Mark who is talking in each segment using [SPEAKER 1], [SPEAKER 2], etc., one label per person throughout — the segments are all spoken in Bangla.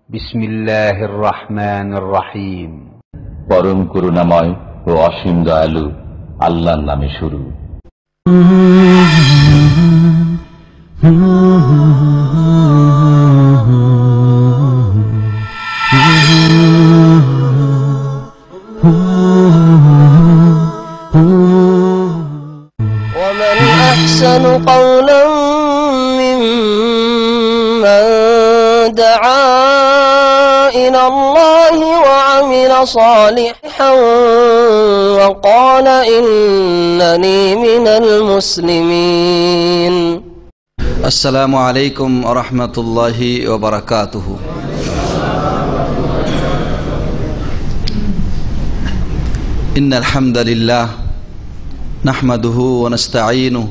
[SPEAKER 1] বিসমিল্লাহির রহমানির রহিম।
[SPEAKER 2] পরম করুণাময় ও অসীম দয়ালু আল্লাহর নামে শুরু।
[SPEAKER 3] ومن أحسن قولا ممن دعا إلى الله وعمل صالحا وقال إنني من المسلمين.
[SPEAKER 4] السلام عليكم ورحمة الله وبركاته. إن الحمد لله نحمده ونستعينه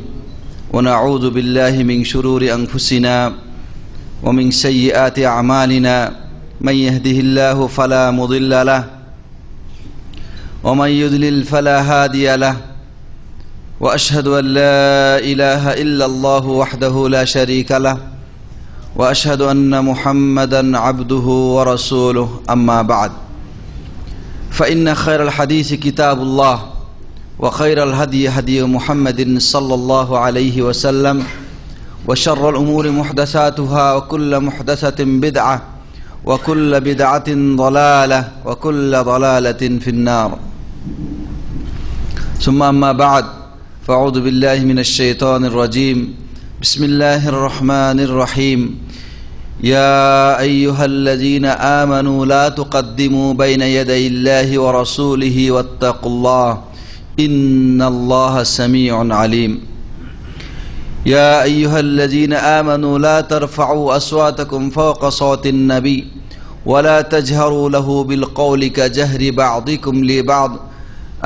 [SPEAKER 4] ونعوذ بالله من شرور أنفسنا ومن سيئات أعمالنا من يهده الله فلا مضل له ومن يضلل فلا هادي له وأشهد أن لا إله إلا الله وحده لا شريك له وأشهد أن محمدا عبده ورسوله أما بعد فإن خير الحديث كتاب الله وخير الهدي هدي محمد صلى الله عليه وسلم وشر الأمور محدثاتها وكل محدثة بدعة وكل بدعة ضلالة وكل ضلالة في النار. ثم أما بعد فأعوذ بالله من الشيطان الرجيم. بسم الله الرحمن الرحيم. يا أيها الذين آمنوا لا تقدموا بين يدي الله ورسوله واتقوا الله إن الله سميع عليم. يا أيها الذين آمنوا لا ترفعوا أصواتكم فوق صوت النبي ولا تجهروا له بالقول كجهر بعضكم لبعض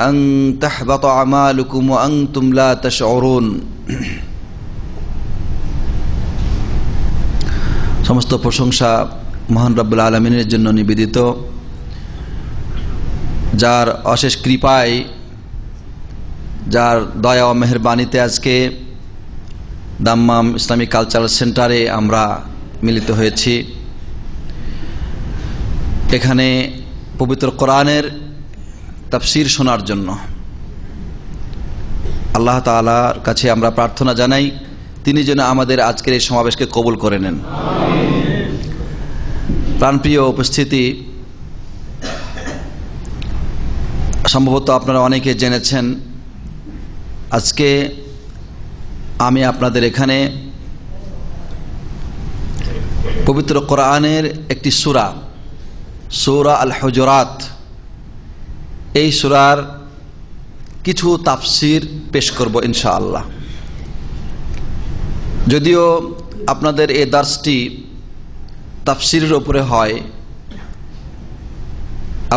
[SPEAKER 4] أن تحبط أعمالكم وأنتم لا تشعرون. সমস্ত প্রশংসা মহান রব্বুল আলামিনের জন্য নিবেদিত, যার অশেষ কৃপায়, যার দয়া ও মেহেরবানিতে আজকে দাম্মাম ইসলামিক কালচারাল সেন্টারে আমরা মিলিত হয়েছি। এখানে পবিত্র কোরআনের তাফসীর শোনার জন্য আল্লাহ তাআলার কাছে আমরা প্রার্থনা জানাই তিনি যেন আমাদের আজকের এই সমাবেশকে কবুল করে নেন। প্রাণপ্রিয় উপস্থিতি, সম্ভবত আপনারা অনেকে জেনেছেন আজকে আমি আপনাদের এখানে পবিত্র কোরআনের একটি সূরা, সূরা আল হুজুরাত, এই সূরার কিছু তাফসীর পেশ করব ইনশাআল্লাহ। যদিও আপনাদের এই দার্সটি তাফসীরের উপরে হয়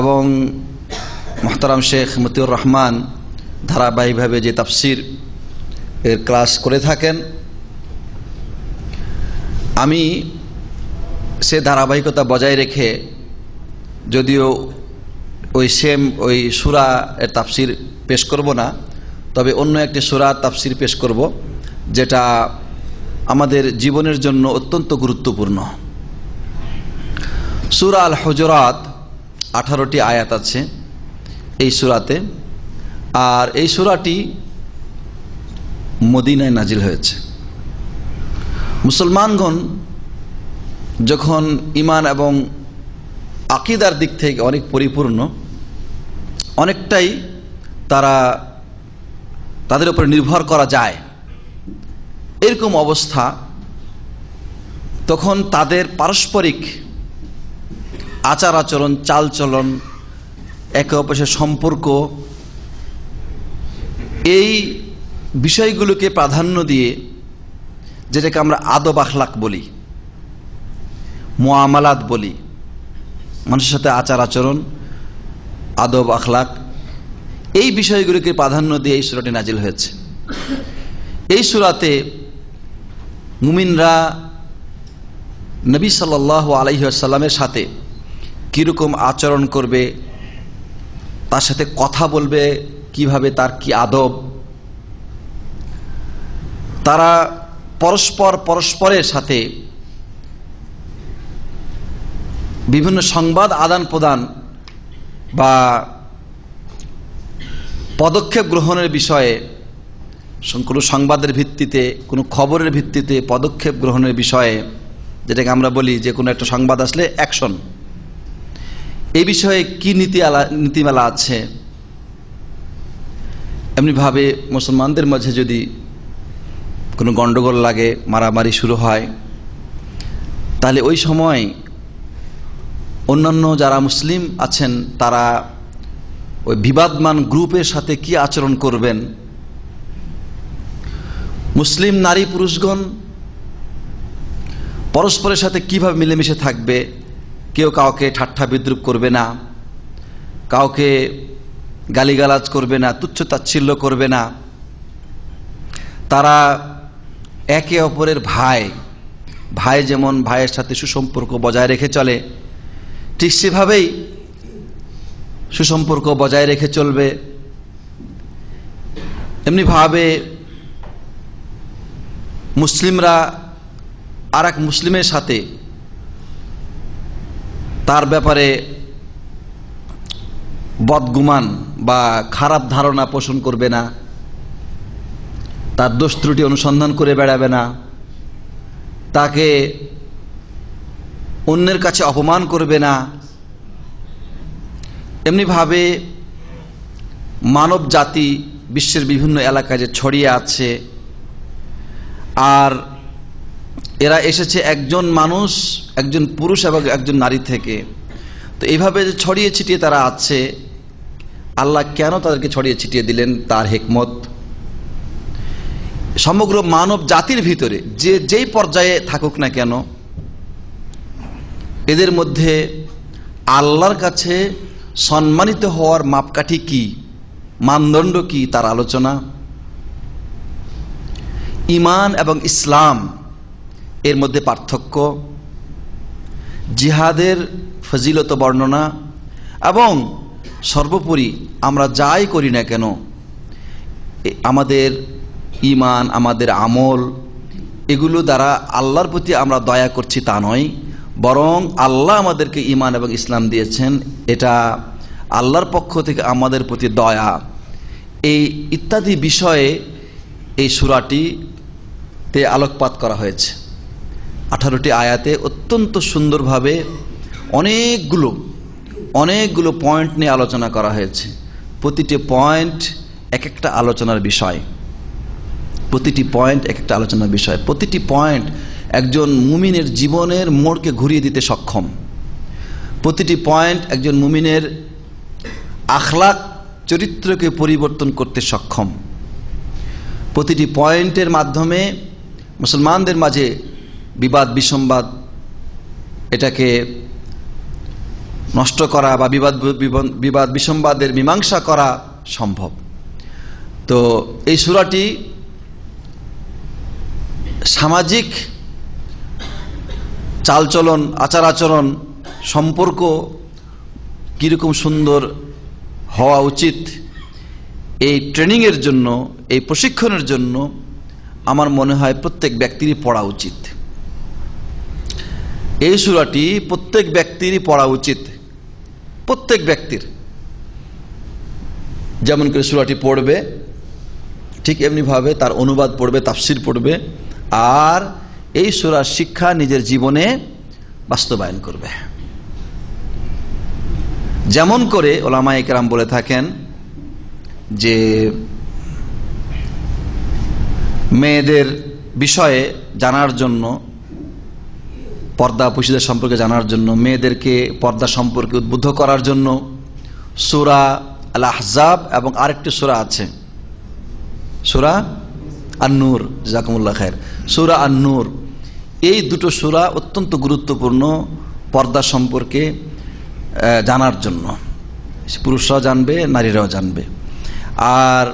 [SPEAKER 4] এবং মুহতারাম শেখ মতিউর রহমান ধারাবাহিকভাবে যে তাফসীর এর ক্লাস করে থাকেন, আমি সে ধারাবাহিকতা বজায় রেখে যদিও ওই সূরা এর তাফসীর পেশ করব না, তবে অন্য একটি সূরার তাফসীর পেশ করব যেটা আমাদের জীবনের জন্য অত্যন্ত গুরুত্বপূর্ণ। সূরা আল হুজুরাত 18টি আয়াত আছে এই সূরাতে, আর এই সূরাটি মদিনায় নাজিল হয়েছে। মুসলমানগণ যখন ঈমান এবং আকীদার দিক থেকে অনেক পরিপূর্ণ, অনেকটাই তাদের উপর নির্ভর করা যায়, এরকম অবস্থা, তখন তাদের পারস্পরিক আচার আচরণ, চালচলন, একে অপরের সম্পর্ক, এই বিষয়গুলোকে প্রাধান্য দিয়ে যেটাকে আমরা আদব আখলাক বলি, মুআমালাত বলি, মানুষের সাথে আচার আচরণ, আদব আখলাক, এই বিষয়গুলোকে প্রাধান্য দিয়ে এই সূরাটি নাজিল হয়েছে। এই সূরাতে মুমিনরা নবী সাল্লাল্লাহু আলাইহি ওয়াসাল্লামের সাথে কীরকম আচরণ করবে, তার সাথে কথা বলবে কিভাবে, তার কি আদব, তারা পরস্পরের সাথে বিভিন্ন সংবাদ আদান প্রদান বা পদক্ষেপ গ্রহণের বিষয়ে, কোনো সংবাদের ভিত্তিতে, কোনো খবরের ভিত্তিতে পদক্ষেপ গ্রহণের বিষয়ে, যেটাকে আমরা বলি যে কোনো একটা সংবাদ আসলে অ্যাকশন, এই বিষয়ে কি নীতিমালা আছে। এমনিভাবে মুসলমানদের মাঝে যদি কোনো গণ্ডগোল লাগে, মারামারি শুরু হয়, তাহলে ওই সময় অন্যান্য যারা মুসলিম আছেন তারা ওই বিবাদমান গ্রুপের সাথে কি আচরণ করবেন। মুসলিম নারী পুরুষগণ পরস্পরের সাথে কিভাবে মিলেমিশে থাকবে। কেউ কাউকে ঠাট্টা বিদ্রুপ করবে না, কাউকে গালিগালাজ করবে না, তুচ্ছ তাচ্ছিল্য করবে না। তারা একে অপরের ভাই যেমন ভাইয়ের সাথে সুসম্পর্ক বজায় রেখে চলে, ঠিক সেভাবেই সুসম্পর্ক বজায় রেখে চলবে। এমনিভাবে মুসলিমরা আর এক মুসলিমের সাথে তার ব্যাপারে বদগুমান বা খারাপ ধারণা পোষণ করবে না, তার দোষ ত্রুটি অনুসন্ধান করে বেড়াবে না, তাকে অন্যের কাছে অপমান করবে না। এমনিভাবে মানব জাতি বিশ্বের বিভিন্ন এলাকায় যে ছড়িয়ে আছে, আর এরা এসেছে একজন মানুষ, একজন পুরুষ এবং একজন নারী থেকে। তো এইভাবে যে ছড়িয়ে ছিটিয়ে তারা আছে, আল্লাহ কেন তাদেরকে ছড়িয়ে ছিটিয়ে দিলেন তার হিকমত। সমগ্র মানব জাতির ভিতরে যে যেই পর্যায়ে থাকুক না কেন, এদের মধ্যে আল্লাহর কাছে সম্মানিত হওয়ার মাপকাঠি কি, মানদণ্ড কি, তার আলোচনা। ঈমান এবং ইসলাম এর মধ্যে পার্থক্য, জিহাদের ফজিলত বর্ণনা, এবং সর্বোপরি আমরা যাই করি না কেন আমাদের ঈমান, আমাদের আমল, এগুলো দ্বারা আল্লাহর প্রতি আমরা দয়া করছি তা নয়, বরং আল্লাহ আমাদেরকে ঈমান এবং ইসলাম দিয়েছেন, এটা আল্লাহর পক্ষ থেকে আমাদের প্রতি দয়া। এই ইত্যাদি বিষয়ে এই সূরাটিতে আলোকপাত করা হয়েছে। 18টি আয়াতে অত্যন্ত সুন্দরভাবে অনেকগুলো পয়েন্ট নিয়ে আলোচনা করা হয়েছে। প্রতিটি পয়েন্ট এক একটা আলোচনার বিষয়, প্রতিটি পয়েন্ট এক একটা আলোচনার বিষয়, প্রতিটি পয়েন্ট একজন মুমিনের জীবনের মোড়কে ঘুরিয়ে দিতে সক্ষম। প্রতিটি পয়েন্ট একজন মুমিনের আখলাক, চরিত্রকে পরিবর্তন করতে সক্ষম। প্রতিটি পয়েন্টের মাধ্যমে মুসলমানদের মাঝে বিবাদ বিসম্বাদ, এটাকে নষ্ট করা বা বিবাদ বিসম্বাদের মীমাংসা করা সম্ভব। তো এই সূরাটি সামাজিক চালচলন, আচার আচরণ, সম্পর্ক কীরকম সুন্দর হওয়া উচিত, এই ট্রেনিংয়ের জন্য, এই প্রশিক্ষণের জন্য আমার মনে হয় প্রত্যেক ব্যক্তিরই পড়া উচিত। এই সূরাটি প্রত্যেক ব্যক্তিরই পড়া উচিত, প্রত্যেক ব্যক্তির। যেমন করে সূরাটি পড়বে, ঠিক এমনিভাবে তার অনুবাদ পড়বে, তাফসির পড়বে, আর এই সূরার শিক্ষা নিজের জীবনে বাস্তবায়ন করবে। যেমন করে উলামায়ে কেরাম বলে থাকেন যে মেয়েদের বিষয়ে জানার জন্য, পর্দা পুরুষদের সম্পর্কে জানার জন্য, মেয়েদেরকে পর্দা সম্পর্কে উদ্বুদ্ধ করার জন্য সূরা আল আহজাব এবং আরেকটি সূরা আছে, সূরা আন-নূর, জাযাকুমুল্লাহ খায়র, সূরা আন-নূর। এই দুটো সূরা অত্যন্ত গুরুত্বপূর্ণ পর্দা সম্পর্কে জানার জন্য। পুরুষরাও জানবে, নারীরাও জানবে। আর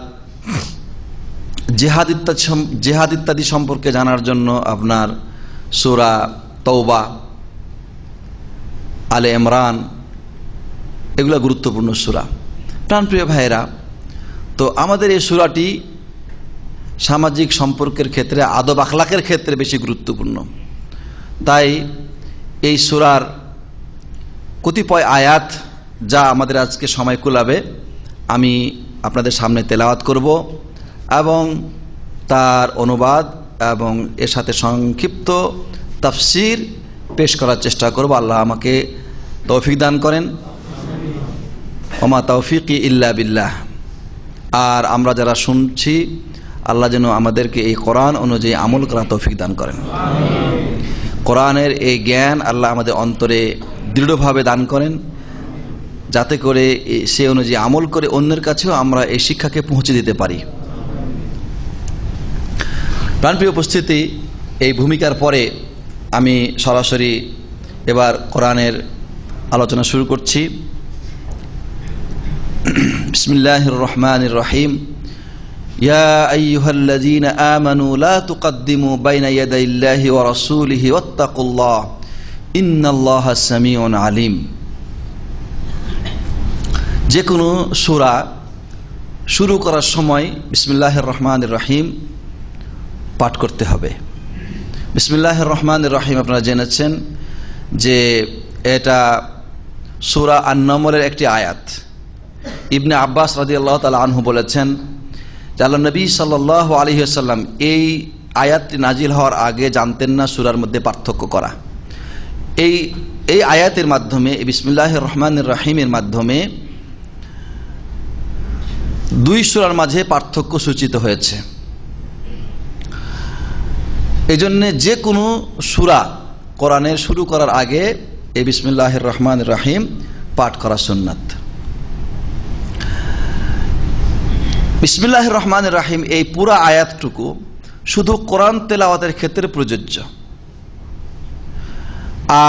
[SPEAKER 4] জিহাদ ইত্যাদি সম্পর্কে জানার জন্য আপনার সূরা তওবা, আলে ইমরান, এগুলো গুরুত্বপূর্ণ সূরা। প্রাণপ্রিয় ভাইয়েরা, তো আমাদের এই সূরাটি সামাজিক সম্পর্কের ক্ষেত্রে, আদব আখলাকের ক্ষেত্রে বেশি গুরুত্বপূর্ণ। তাই এই সূরার কতিপয় আয়াত যা আমাদের আজকে সময় কুলাবে আমি আপনাদের সামনে তেলাওয়াত করব এবং তার অনুবাদ এবং এর সাথে সংক্ষিপ্ত তাফসির পেশ করার চেষ্টা করব। আল্লাহ আমাকে তৌফিক দান করেন। ওমা তৌফিকি ইল্লা বিল্লাহ। আর আমরা যারা শুনছি আল্লাহ যেন আমাদেরকে এই কোরআন অনুযায়ী আমল করা তৌফিক দান করেন। কোরআনের এই জ্ঞান আল্লাহ আমাদের অন্তরে দৃঢ়ভাবে দান করেন, যাতে করে সে অনুযায়ী আমল করে অন্যের কাছেও আমরা এই শিক্ষাকে পৌঁছে দিতে পারি। প্রাণপ্রিয় উপস্থিতি, এই ভূমিকার পরে আমি সরাসরি এবার কোরআনের আলোচনা শুরু করছি। বিসমিল্লাহির রহমানির রহিম। ইয়া আইয়ুহাল্লাযীনা আমানু লা তুকদ্দিমু বাইনা ইয়াদাইল্লাহি ওয়া রাসূলিহি ওয়াত্তাকুল্লাহ ইন্নাল্লাহা সামিউন আলিম। যে কোনো সূরা শুরু করার সময় বিসমিল্লাহির রহমানির রহিম পাঠ করতে হবে। বিসমিল্লাহির রহমানির রহিম আপনারা জেনেছেন যে এটা সূরা আন-নামলের একটি আয়াত। ইবনে আব্বাস রাদিয়াল্লাহু তাআলা আনহু বলেছেন যে আল্লাহ নবী সাল্লাল্লাহু আলাইহি ওয়াসাল্লাম এই আয়াতটি নাজিল হওয়ার আগে জানতেন না সূরার মধ্যে পার্থক্য করা। এই আয়াতের মাধ্যমে বিসমিল্লাহির রহমানির রহিমের মাধ্যমে দুই সূরার মাঝে পার্থক্য সূচিত হয়েছে। এই জন্য যে কোনো সূরা কোরআনের শুরু করার আগে এই বিসমিল্লাহির রহমানির রহিম পাঠ করা সুন্নাত। বিসমিল্লাহির রহমানির রহিম এই পুরা আয়াতটুকু শুধু কোরআন তেলাওয়াতের ক্ষেত্রে প্রযোজ্য।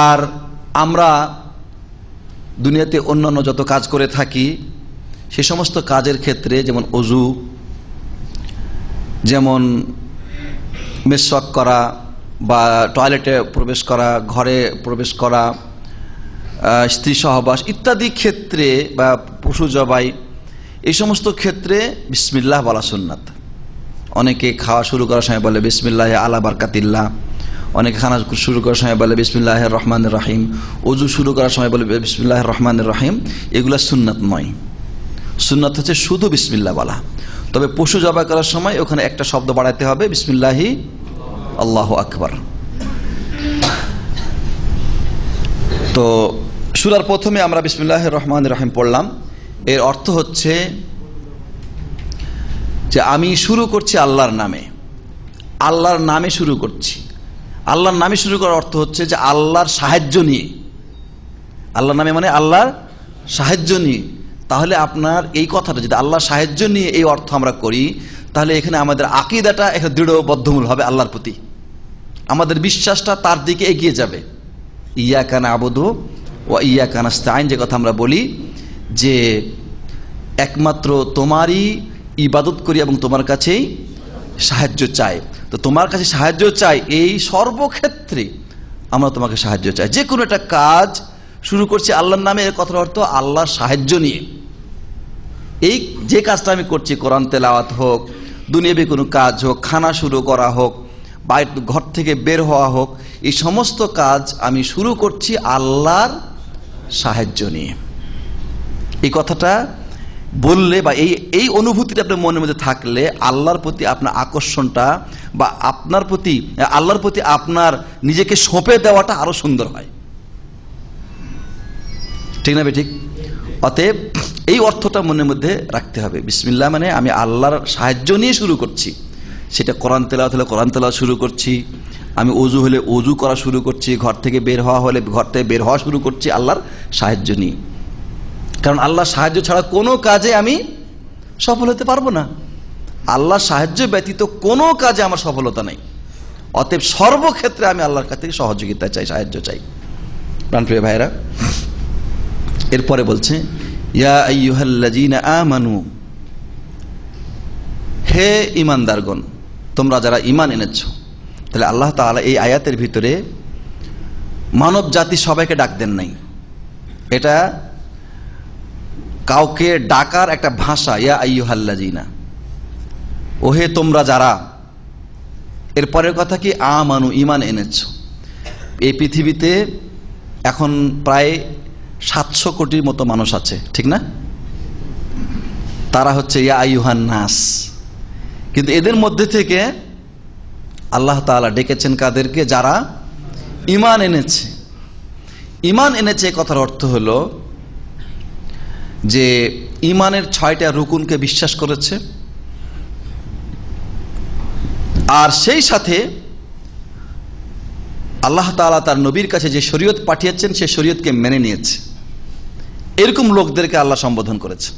[SPEAKER 4] আর আমরা দুনিয়াতে অন্যান্য যত কাজ করে থাকি সে সমস্ত কাজের ক্ষেত্রে, যেমন ওযু, যেমন মেসওয়াক করা বা টয়লেটে প্রবেশ করা, ঘরে প্রবেশ করা, স্ত্রী সহবাস ইত্যাদি ক্ষেত্রে বা পশু জবাই, এই সমস্ত ক্ষেত্রে বিসমিল্লাহ বলা সুন্নাত। অনেকে খাওয়া শুরু করার সময় বলে বিসমিল্লাহি আলা বারকাতিল্লাহ, অনেকে খানা শুরু করার সময় বলে বিসমিল্লাহির রহমানির রহিম, ওযু শুরু করার সময় বলে বিসমিল্লাহির রহমানির রহিম। এগুলা সুন্নাত নয়। সুন্নাত হচ্ছে শুধু বিসমিল্লাহ বলা। তবে পশু জবাই করার সময় ওখানে একটা শব্দ বাড়াতে হবে, বিসমিল্লাহি আল্লাহু আকবার। তো সূরার প্রথমে আমরা বিসমিল্লাহির রহমানির রহিম পড়লাম। এর অর্থ হচ্ছে যে আমি শুরু করছি আল্লাহর নামে। আল্লাহর নামে শুরু করছি। আল্লাহর নামে শুরু করার অর্থ হচ্ছে যে আল্লাহর সাহায্য নিয়ে। আল্লাহর নামে মানে আল্লাহর সাহায্য নিয়ে। তাহলে আপনার এই কথাটা যদি আল্লাহর সাহায্য নিয়ে এই অর্থ আমরা করি, তাহলে এখানে আমাদের আকীদাটা একটা দৃঢ় বদ্ধমূল হবে আল্লাহর প্রতি। আমাদের বিশ্বাসটা তার দিকে এগিয়ে যাবে। ইয়াকা না'বুদু ওয়া ইয়াকা নাস্তাঈন, যে কথা আমরা বলি যে একমাত্র তোমারই ইবাদত করি এবং তোমার কাছেই সাহায্য চাই। তো তোমার কাছে সাহায্য চাই, এই সর্বক্ষেত্রে আমরা তোমাকে সাহায্য চাই। যে কোনো একটা কাজ শুরু করছি আল্লাহর নামে, এর কথার অর্থ আল্লাহর সাহায্য নিয়ে। এই যে কাজটা আমি করছি, কোরআন তেলাওয়াত হোক, দুনিয়াবি কোনো কাজ হোক, খানা শুরু করা হোক, বাইরে ঘর থেকে বের হওয়া হোক, এই সমস্ত কাজ আমি শুরু করছি আল্লাহর সাহায্য নিয়ে। এই কথাটা বললে বা এই অনুভূতিটা আপনার মনের মধ্যে থাকলে আল্লাহর প্রতি আপনার আকর্ষণটা বা আপনার প্রতি আল্লাহর প্রতি আপনার নিজেকে সঁপে দেওয়াটা আরো সুন্দর হয়। ঠিক না? ঠিক। অতএব এই অর্থটা মনের মধ্যে রাখতে হবে। বিসমিল্লাহ মানে আমি আল্লাহর সাহায্য নিয়ে শুরু করছি। সেটা কোরআন তেলাওয়াত হলে কোরআন তেলাওয়াত শুরু করছি, আমি ওযু হলে ওযু করা শুরু করছি, ঘর থেকে বের হওয়া হলে ঘর থেকে বের হওয়া শুরু করছি আল্লাহর সাহায্য নিয়ে। কারণ আল্লাহর সাহায্য ছাড়া কোনো কাজে আমি সফল হতে পারবো না। আল্লাহর সাহায্য ব্যতীত কোনো কাজে আমার সফলতা নেই। অতএব সর্বক্ষেত্রে আমি আল্লাহর কাছ থেকে সহযোগিতা চাই, সাহায্য চাই। প্রাণপ্রিয় ভাইরা, এরপরে বলছে ইয়া আইয়ুহাল্লাযীনা আমানু, হে ঈমানদারগণ, তোমরা যারা ঈমান এনেছো। তাহলে আল্লাহ তাআলা এই আয়াতের ভিতরে মানব জাতি সবাইকে ডাক দেন নাই। এটা কাউকে ডাকার একটা ভাষা, ইয়া আইয়ুহাল্লাযীনা, ওহে তোমরা যারা। এরপরের কথা কি? আমানু, ঈমান এনেছো। এই পৃথিবীতে এখন প্রায় 700 কোটির মতো মানুষ আছে, ঠিক না? তারা হচ্ছে ইয়া আইয়ুহান নাস। কিন্তু এদের মধ্যে থেকে আল্লাহ তাআলা ডেকেছেন কাদেরকে? যারা ঈমান এনেছে। ঈমান এনেছে কথার অর্থ হলো যে ঈমানের 6টা রুকুনকে বিশ্বাস করেছে, আর সেই সাথে আল্লাহ তাআলা তার নবীর কাছে যে শরীয়ত পাঠিয়েছেন সেই শরীয়তকে মেনে নিয়েছে। এরকম লোকদেরকে আল্লাহ সম্বোধন করেছে।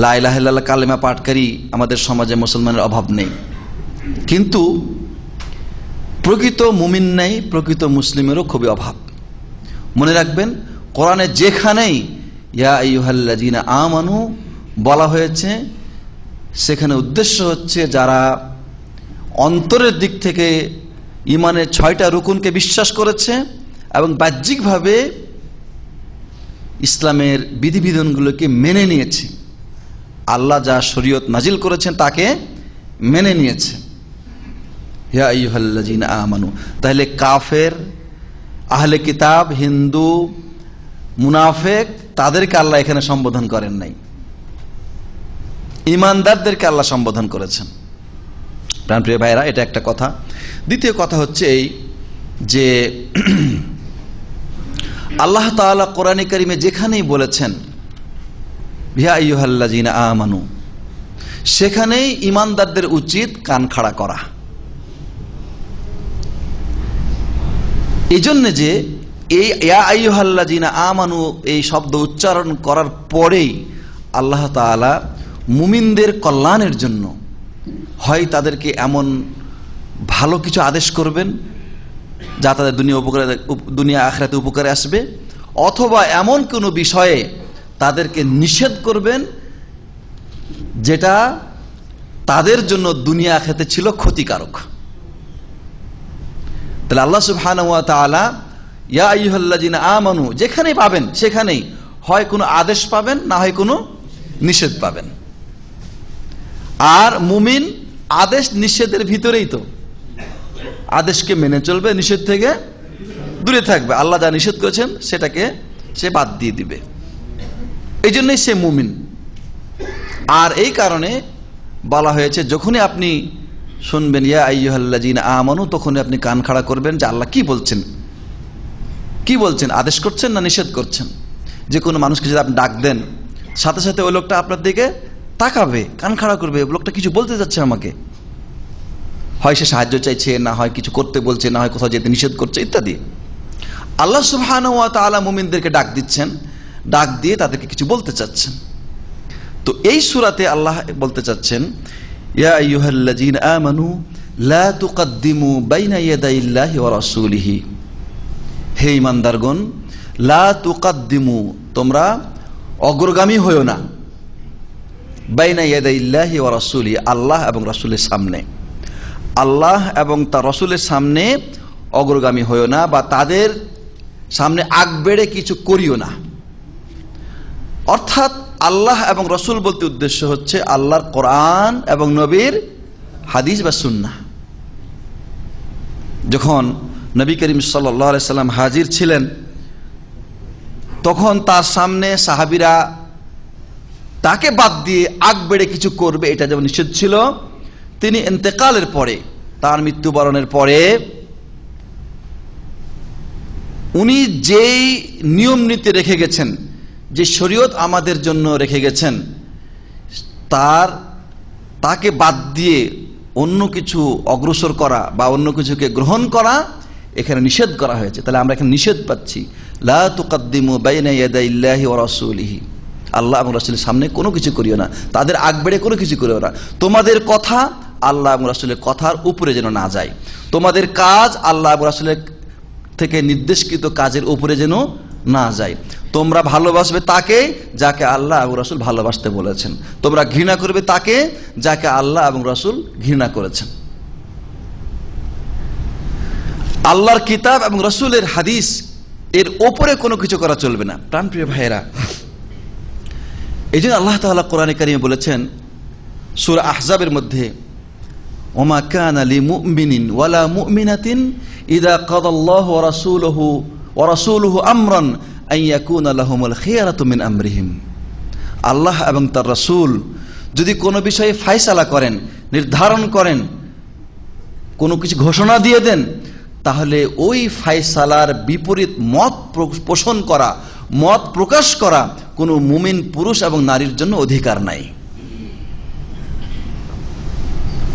[SPEAKER 4] লা ইলাহা ইল্লাল্লাহ কালেমা পাঠকারী আমাদের সমাজে মুসলমানের অভাব নেই, কিন্তু প্রকৃত মুমিন নেই, প্রকৃত মুসলিমেরও খুবই অভাব। মনে রাখবেন, কোরআনে যেখানেই ইয়া আইয়ুহাল্লাযীনা আমানু বলা হয়েছে সেখানে উদ্দেশ্য হচ্ছে যারা অন্তরের দিক থেকে ঈমানের 6টা রুকুনকে বিশ্বাস করেছে এবং বাহ্যিকভাবে ইসলামের বিধিবিধানগুলোকে মেনে নিয়েছে। আল্লাহ যা শরীয়ত নাজিল করেছেন তাকে মেনে নিয়েছে। ইয়া আইয়ুহাল্লাযীনা আমানু। তাহলে কাফের, আহলে কিতাব, হিন্দু, মুনাফিক তাদেরকে আল্লাহ এখানে সম্বোধন করেন নাই, ঈমানদারদেরকে আল্লাহ সম্বোধন করেছেন। প্রাণপ্রিয় ভাইরা, এটা একটা কথা। দ্বিতীয় কথা হচ্ছে এই যে আল্লাহ তাআলা কোরআনে কারিমে যেখানেই বলেছেন ইয়া আইয়ুহাল্লাযীনা আমানু, সেখানেই ঈমানদারদের উচিত কান খাড়া করা। এই জন্য যে এই ইয়া আইয়ুহাল্লাযীনা আমানু এই শব্দ উচ্চারণ করার পরেই আল্লাহ তাআলা মুমিনদের কল্যাণের জন্য হয় তাদেরকে এমন ভালো কিছু আদেশ করবেন যা তাদের দুনিয়া আখিরাতে উপকারে আসবে, অথবা এমন কোনো বিষয়ে তাদেরকে নিষেধ করবেন যেটা তাদের জন্য দুনিয়া আখিরাতে ছিল ক্ষতিকারক। তাহলে আল্লাহ সুবহানাহু ওয়া তাআলা ইয়া আইয়ুহাল্লাযীনা আমানু যেখানেই পাবেন সেখানেই হয় কোনো আদেশ পাবেন, না হয় কোনো নিষেধ পাবেন। আর মুমিন আদেশ নিষেধের ভিতরেই তো, আদেশকে মেনে চলবে, নিষেধ থেকে দূরে থাকবে। আল্লাহ যা নিষেধ করেছেন সেটাকে সে বাদ দিয়ে দিবে, এই জন্যই সে মুমিন। আর এই কারণে বলা হয়েছে যখনই আপনি শুনবেন ইয়া আইয়ুহাল্লাযীনা আমানু, তখনই আপনি কান খাড়া করবেন যে আল্লাহ কি বলছেন, কি বলছেন, আদেশ করছেন না নিষেধ করছেন। যে কোনো মানুষকে যদি আপনি ডাক দেন, সাথে সাথে ওই লোকটা আপনার দিকে তাকাবে, কান খাড়া করবে, লোকটা কিছু বলতে যাচ্ছে আমাকে, হয় সে সাহায্য চাইছে, না হয় কিছু করতে বলছে, না হয় কোথাও যেতে নিষেধ করছে ইত্যাদি। আল্লাহ সুবহানাহু ওয়া তাআলা মুমিনদেরকে ডাক দিচ্ছেন, ডাক দিয়ে তাদেরকে কিছু বলতে চাচ্ছেন। তো এই সূরাতে আল্লাহ বলতে চাচ্ছেন ইয়া আইয়ুহাল্লাযীনা আমানু লা তুকদ্দিমু বাইনা ইয়াদাইল্লাহি ওয়া রাসূলিহি, হে ঈমানদারগণ, লা তুকদ্দিমু, তোমরা অগ্রগামী হয়ো না, বাইনা ইয়াদাইল্লাহি ওয়া রাসূলিহি, আল্লাহ এবং রাসূলের সামনে, আল্লাহ এবং তার রাসূলের সামনে অগ্রগামী হয়ো না, বা তাদের সামনে আগ বেড়ে কিছু করিও না। অর্থাৎ আল্লাহ এবং রাসূল বলতে উদ্দেশ্য হচ্ছে আল্লাহর কোরআন এবং নবীর হাদিস বা সুন্নাহ। যখন নবী করিম সাল্লাল্লাহু আলাইহি সাল্লাম হাজির ছিলেন, তখন তার সামনে সাহাবীরা তাকে বাদ দিয়ে আগ বেড়ে কিছু করবে এটা যেমন নিষেধ ছিল, তিনি ইন্তেকালের পরে, তার মৃত্যুবরণের পরে উনি যেই নিয়ম নীতি রেখে গেছেন, যে শরীয়ত আমাদের জন্য রেখে গেছেন, তাকে বাদ দিয়ে অন্য কিছু অগ্রসর করা বা অন্য কিছুকে গ্রহণ করা এখানে নিষেধ করা হয়েছে। তাহলে আমরা এখানে নিষেধ পাচ্ছি, লা তুকদ্দিমু বাইনা ইয়াদাইল্লাহি ওয়া রাসূলিহি, আল্লাহ এবং রাসূলের সামনে কোনো কিছু করিও না, তাদের আগ বেড়ে কোনো কিছু করিও না। তোমাদের কথা আল্লাহ এবং রাসূলের কথার উপরে যেন না যায়, তোমাদের কাজ আল্লাহ এবং রাসূলের থেকে নির্দেশকৃত কাজের উপরে যেন না যায়। তোমরা ভালোবাসবে তাকে যাকে আল্লাহ এবং রাসূল ভালোবাসতে বলেছেন, তোমরা ঘৃণা করবে তাকে যাকে আল্লাহ এবং রাসূল ঘৃণা করেছেন। আল্লাহর কিতাব এবং রাসূলের হাদিস এর ওপরে কোনো কিছু করা চলবে না। প্রাণপ্রিয় ভাইয়েরা, এই জন্য আল্লাহ তাআলা কোরআনে কারিমে বলেছেন সূরা আহজাবের মধ্যে, ওমা কানা লিমুমিনিন ওয়ালা মুমিনাতিন ইযা কাদাল্লাহু ওয়া রাসূলুহু ওয়া রাসূলুহু আমরান আন ইয়াকুনা লাহুমুল খিয়ারাতু মিন আমরিহিম। আল্লাহ এবং তার রাসূল যদি কোনো বিষয়ে ফয়সালা করেন, নির্ধারণ করেন, কোনো কিছু ঘোষণা দিয়ে দেন, তাহলে ওই ফয়সালার বিপরীত মত পোষণ করা, মত প্রকাশ করা কোনো মুমিন পুরুষ এবং নারীর জন্য অধিকার নাই।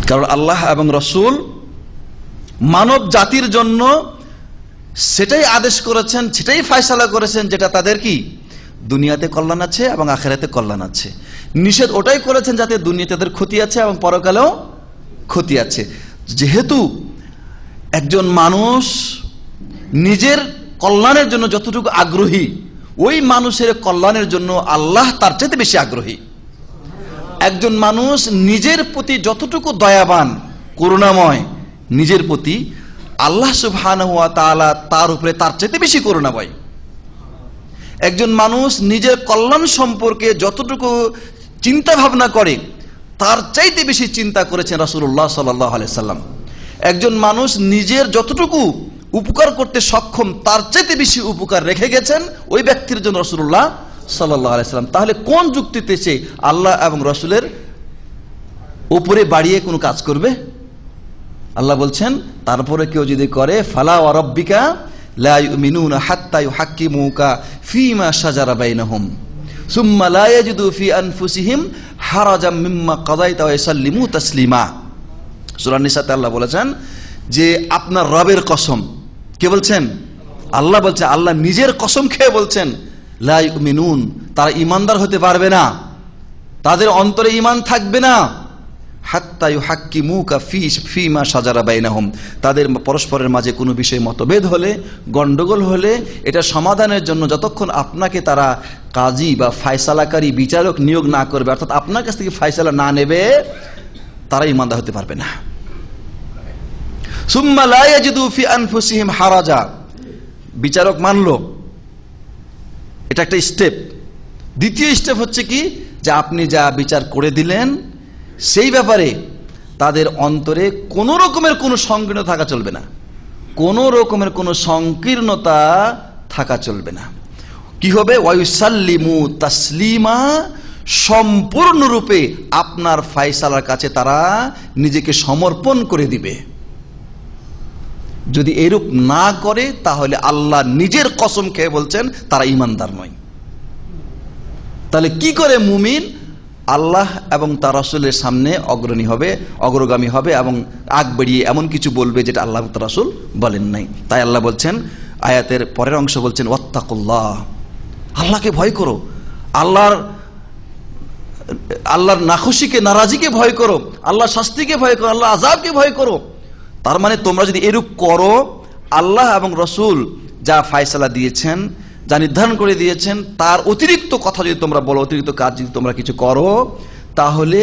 [SPEAKER 4] কারণ আল্লাহ এবং রাসূল মানব জাতির জন্য সেটাই আদেশ করেছেন, সেটাই ফয়সালা করেছেন যেটা তাদের কি দুনিয়াতে কল্যাণ আছে এবং আখিরাতে কল্যাণ আছে। নিষেধ ওটাই করেছেন যাতে দুনিয়াতে তাদের ক্ষতি আছে এবং পরকালেও ক্ষতি আছে। যেহেতু একজন মানুষ নিজের কল্যাণের জন্য যতটুকু আগ্রহী, ওই মানুষের কল্যাণের জন্য আল্লাহ তার চাইতে বেশি আগ্রহী। একজন মানুষ নিজের প্রতি যতটুকু দয়াবান, করুণাময় নিজের প্রতি, আল্লাহ সুবহানাহু ওয়া তাআলা তার উপরে তার চাইতে বেশি করুণাময়। একজন মানুষ নিজের কল্যাণ সম্পর্কে যতটুকু চিন্তা ভাবনা করে, তার চাইতে বেশি চিন্তা করেছেন রাসূলুল্লাহ সাল্লাল্লাহু আলাইহি সাল্লাম। একজন মানুষ নিজের যতটুকু উপকার করতে সক্ষম, তার চাইতে বেশি উপকার রেখে গেছেন ওই ব্যক্তির জন্য রাসূলুল্লাহ সাল্লাল্লাহু আলাইহি সাল্লাম। তাহলে কোন যুক্তিতে সে আল্লাহ এবং রাসূলের উপরে বাড়িয়ে কোনো কাজ করবে? আল্লাহ বলছেন, তারপরে কেউ যদি করে, ফালা ওয়া রাব্বিকা লা ইউমিনুনা হাত্তা ইউহাক্কিমুকা ফীমা শাজারা বাইনাহুম সুম্মা লা ইয়াজিদু ফি আনফুসিহিম হারাজাম মিম্মা কাযাইতা ওয়া ইউসাল্লিমু তাসলিমা। সূরা নিসাতে আল্লাহ বলেছেন যে আপনার রবের কসম। কে বলছেন? আল্লাহ বলছে। আল্লাহ নিজের কসম খেয়ে বলছেন, লা ইউমিনুন, তারা ঈমানদার হতে পারবে না, তাদের অন্তরে ঈমান থাকবে না, হাত্তা ইউহাক্কিমুকা ফীমা শাজারা বাইনাহুম, তাদের পরস্পরের মাঝে কোনো বিষয়ে মতভেদ হলে, গন্ডগোল হলে, এটা সমাধানের জন্য যতক্ষণ আপনাকে তারা কাজী বা ফয়সালাকারী বিচারক নিয়োগ না করবে, অর্থাৎ আপনার কাছ থেকে ফয়সালা না নেবে, তারা ঈমানদার হতে পারবে না। সুম্মা লা ইয়াজিদু ফি আনফুসিহিম হারাজা, বিচারক মানলো, এটা একটা স্টেপ। দ্বিতীয় স্টেপ হচ্ছে কি, যে আপনি যা বিচার করে দিলেন সেই ব্যাপারে তাদের অন্তরে কোনো রকমের কোনো সংকীর্ণ থাকা চলবে না, কোনো রকমের কোনো সংকীর্ণতা থাকা চলবে না। কি হবে? ওয়ায়ুসাল্লিমু তাসলিমা, সম্পূর্ণরূপে আপনার ফয়সালার কাছে তারা নিজেকে সমর্পণ করে দিবে। যদি এরূপ না করে, তাহলে আল্লাহ নিজের কসম খেয়ে বলছেন তারা ঈমানদার নয়। তাহলে কি করে মুমিন আল্লাহ এবং তার রাসূলের সামনে অগ্রণী হবে, অগ্রগামী হবে এবং আগ বাড়িয়ে এমন কিছু বলবে যেটা আল্লাহ তার রাসূল বলেন নাই? তাই আল্লাহ বলছেন, আয়াতের পরের অংশ বলছেন, ওয়াত্তাকুল্লাহ, আল্লাহকে ভয় করো, আল্লাহর নাখুশিকে, নারাজিকে ভয় করো, আল্লাহর শাস্তিকে ভয় করো, আল্লাহর আযাবকে ভয় করো। তার মানে তোমরা যদি এরূপ করো, আল্লাহ এবং রাসূল যা ফয়সালা দিয়েছেন, যা নির্ধারণ করে দিয়েছেন, তার অতিরিক্ত কথা যদি তোমরা বলো, অতিরিক্ত কাজ যদি তোমরা কিছু করো, তাহলে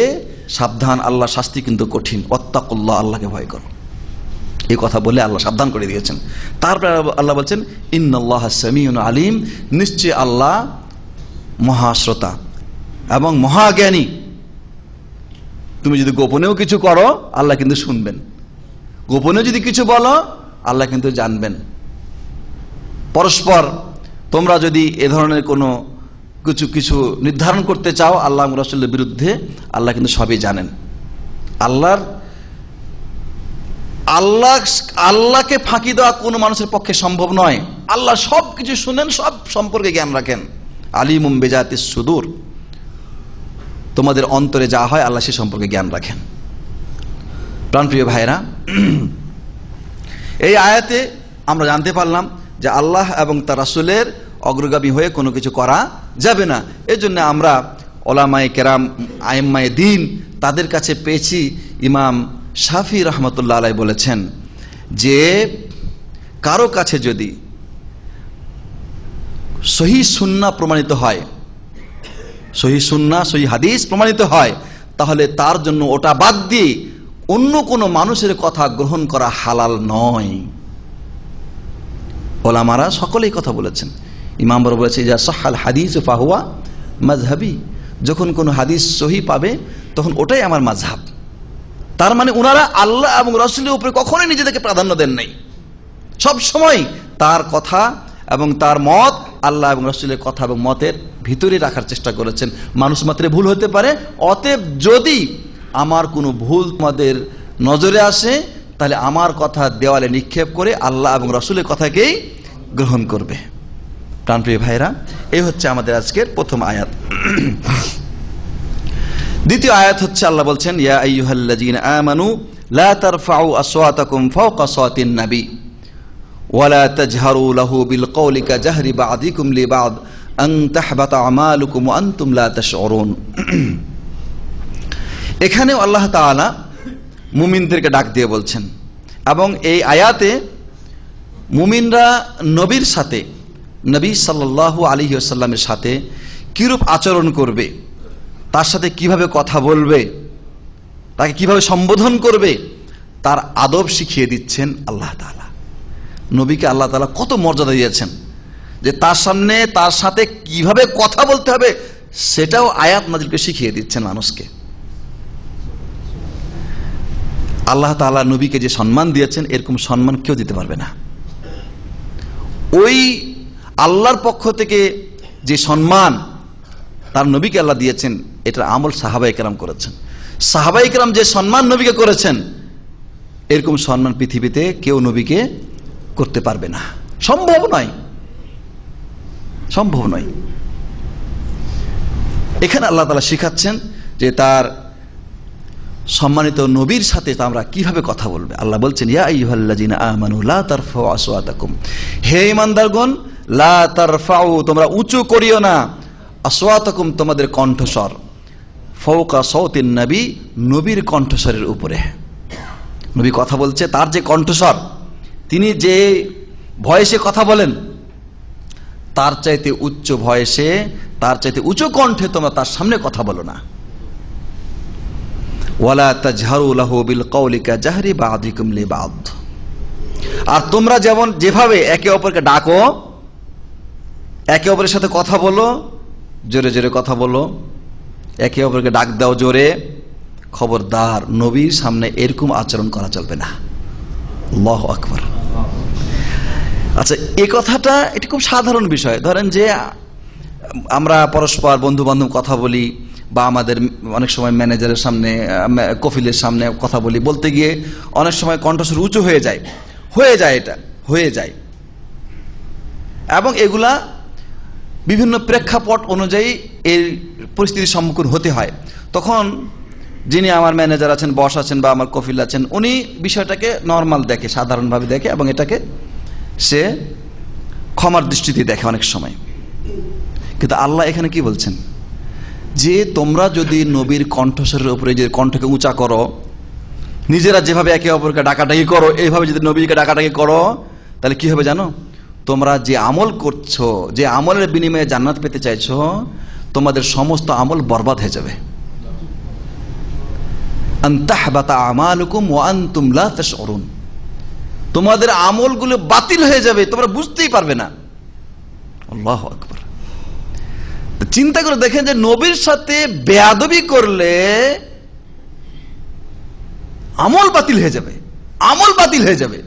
[SPEAKER 4] সাবধান, আল্লাহ শাস্তি কিন্তু কঠিন। ওয়াত্তাকুল্লাহ, আল্লাহকে ভয় করো, এই কথা বলে আল্লাহ সাবধান করে দিয়েছেন। তারপরে আল্লাহ বলছেন, ইন্নাল্লাহা সামিউন আলিম, নিশ্চয় আল্লাহ মহাশ্রোতা এবং মহাজ্ঞানী। তুমি যদি গোপনেও কিছু করো, আল্লাহ কিন্তু শুনবেন, গোপনে যদি কিছু বলো, আল্লাহ কিন্তু জানবেন। পরস্পর তোমরা যদি এ ধরনের কোনো কিছু নির্ধারণ করতে চাও আল্লাহ রাসূলের বিরুদ্ধে, আল্লাহ কিন্তু সবই জানেন। আল্লাহকে ফাঁকি দেওয়া কোনো মানুষের পক্ষে সম্ভব নয়। আল্লাহ সব কিছু শুনেন, সব সম্পর্কে জ্ঞান রাখেন। আলিমুম বিজাতিস সুদূর, তোমাদের অন্তরে যা হয় আল্লাহ সে সম্পর্কে জ্ঞান রাখেন। প্রাণপ্রিয় ভাইরা, এই আয়াতে আমরা জানতে পারলাম যে আল্লাহ এবং তার রাসূলের অগ্রগামী হয়ে কোনো কিছু করা যাবে না। এই জন্য আমরা ওলামায়ে কেরাম, আইম্মায়ে দ্বীন, তাদের কাছে পেয়েছি, ইমাম শাফি রহমতুল্লাহ আলাইহি বলেছেন যে কারো কাছে যদি সহিহ সুন্নাহ প্রমাণিত হয়, সহিহ সুন্নাহ, সহিহ হাদিস প্রমাণিত হয়, তাহলে তার জন্য ওটা বাদ দিয়ে অন্য কোনো মানুষের কথা গ্রহণ করা হালাল নয়। ওলামারা সকলেই কথা বলেছেন। ইমামরা বলেছে, যা সাহাল হাদিস ফাহুয়া মাযহাবি, যখন কোনো হাদিস সহি পাবে তখন ওটাই আমার মাযহাব। তার মানে ওনারা আল্লাহ এবং রাসূলের উপরে কখনোই নিজেদেরকে প্রাধান্য দেন নাই, সব সময় তার কথা এবং তার মত আল্লাহ এবং রাসূলের কথা এবং মতের ভিতরে রাখার চেষ্টা করেছেন। মানুষ মাত্র ভুল হতে পারে, অতএব যদি আমার কোনো ভুল তোমাদের নজরে আসে তাহলে আমার কথা দেওয়ালে নিক্ষেপ করে আল্লাহ এবং রাসূলের কথাকেই গ্রহণ করবে। প্রাণপ্রিয় ভাইরা, এই হচ্ছে আমাদের আজকের প্রথম আয়াত। দ্বিতীয় আয়াত হচ্ছে আল্লাহ বলছেন, ইয়া আইয়ুহাল্লাযীনা আমানু লা তারফাউ আসওয়াতাকুম ফাওকা সাওতিন নবী ওয়ালা তাজহারু লাহু বিল কওলি কাজাহরি বা'দিকুম লিবা'দ আন তাহবাতা আমালুকুম ওয়া আনতুম লা তাশউরুন। এখানেও আল্লাহ তাআলা মুমিনদেরকে ডাক দিয়ে বলছেন, এবং এই আয়াতে মুমিনরা নবীর সাথে, নবী সাল্লাল্লাহু আলাইহি ওয়াসাল্লামের সাথে কিরূপ আচরণ করবে, তার সাথে কিভাবে কথা বলবে, তাকে কিভাবে সম্বোধন করবে, তার আদব শিখিয়ে দিচ্ছেন আল্লাহ তাআলা। নবীকে আল্লাহ তাআলা কত মর্যাদা দিয়েছেন যে তার সামনে তার সাথে কিভাবে কথা বলতে হবে সেটাও আয়াত নাযিল করে শিখিয়ে দিচ্ছেন মানুষকে। আল্লাহ তাআলা নবীকে যে সম্মান দিয়েছেন এরকম সম্মান কেউ দিতে পারবে না। ওই আল্লাহর পক্ষ থেকে যে সম্মান তার নবীকে আল্লাহ দিয়েছেন, এটার আমল সাহাবায়ে কেরাম করেছেন। সাহাবায়ে কেরাম যে সম্মান নবীকে করেছেন, এরকম সম্মান পৃথিবীতে কেউ নবীকে করতে পারবে না, সম্ভব নয়, সম্ভব নয়। এখানে আল্লাহ তাআলা শিখাচ্ছেন যে তার সম্মানিত নবীর সাথে আমরা কিভাবে কথা বলবে। আল্লাহ বলছেন, ইয়া আইয়ুহাল্লাযীনা আমানু লা তারফাউ আসওয়াতাকুম, হে ঈমানদারগণ, লা তারফাউ, তোমরা উঁচু করিও না, আসওয়াতাকুম, তোমাদের কণ্ঠস্বর, ফাওকা সাওতিন নবী, নবীর কণ্ঠস্বরের উপরে। নবী কথা বলছে, তার যে কণ্ঠস্বর, তিনি যে ভয়েসে কথা বলেন, তার চাইতে উচ্চ ভয়েসে, তার চাইতে উচ্চ কণ্ঠে তোমরা তার সামনে কথা বলো না। ওয়ালা তাজহারু লাহু বিল কওলি কাজাহরি বা'দিকুম লিবা'দ, আর তোমরা যেভাবে একে অপরকে ডাকো, একে অপরের সাথে কথা বলো, জোরে জোরে কথা বলো, একে অপরকে ডাক দাও জোরে, খবরদার নবীর সামনে এরকম আচরণ করা চলবে না। আল্লাহু আকবার। আচ্ছা, এই কথাটা এটা খুব সাধারণ বিষয়। ধরেন যে আমরা পরস্পর বন্ধু বান্ধব কথা বলি, বা আমাদের অনেক সময় ম্যানেজারের সামনে, কফিলের সামনে কথা বলি, বলতে গিয়ে অনেক সময় কণ্ঠস্বর উঁচু হয়ে যায়, এটা হয়ে যায়। এবং এগুলা বিভিন্ন প্রেক্ষাপট অনুযায়ী এই পরিস্থিতির সম্মুখীন হতে হয়। তখন যিনি আমার ম্যানেজার আছেন, বস আছেন, বা আমার কফিল আছেন, উনি বিষয়টাকে নর্মাল দেখে, সাধারণভাবে দেখে, এবং এটাকে সে ক্ষমার দৃষ্টিতে দেখে অনেক সময়। কিন্তু আল্লাহ এখানে কি বলছেন, যে তোমরা যদি নবীর কণ্ঠস্বরের উপরে যে কণ্ঠকে উঁচা করো, নিজেরা যেভাবে একে অপরকে ডাকাডাকি করো, এইভাবে যদি নবীকে ডাকাডাকি করো, তাহলে কি হবে জানো? তোমরা যে আমল করছো, যে আমলের বিনিময়ে জান্নাত পেতে চাইছো, তোমাদের সমস্ত আমল বরবাদ হয়ে যাবে। আন তাহবাতা আমালুকুম ওয়া আনতুম লা তাশউরুন, তোমাদের আমলগুলো বাতিল হয়ে যাবে, তোমরা বুঝতেই পারবে না। আল্লাহু আকবার। চিন্তা করে দেখেন যে নবীর সাথে বেয়াদবি করলে আমল বাতিল হয়ে যাবে, আমল বাতিল হয়ে যাবে।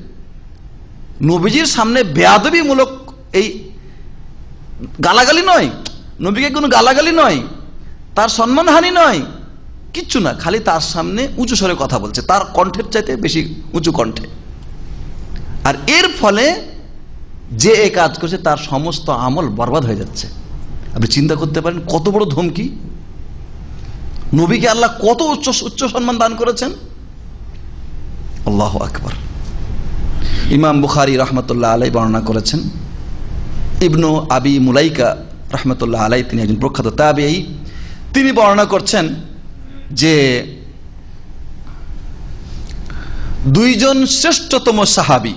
[SPEAKER 4] নবীজির সামনে বেয়াদবি মূলক এই গালাগালি নয়, নবীকে কোনো গালাগালি নয়, তার সম্মানহানি নয়, কিচ্ছু না, খালি তার সামনে উঁচু স্বরে কথা বলছে, তার কণ্ঠের চাইতে বেশি উঁচু কণ্ঠে। আর এর ফলে যে এই কাজ করছে তার সমস্ত আমল বরবাদ হয়ে যাচ্ছে। আপনি চিন্তা করতে পারেন কত বড় ধমকি। নবীকে আল্লাহ কত উচ্চ সম্মান দান করেছেন। আল্লাহু আকবার। ইমাম বুখারী রাহমাতুল্লাহ আলাইহি বর্ণনা করেছেন, ইবনু আবি মুলাইকা রাহমাতুল্লাহ আলাইহি, তিনি একজন প্রখ্যাত তাবেঈ, তিনি বর্ণনা করছেন যে দুইজন শ্রেষ্ঠতম সাহাবী,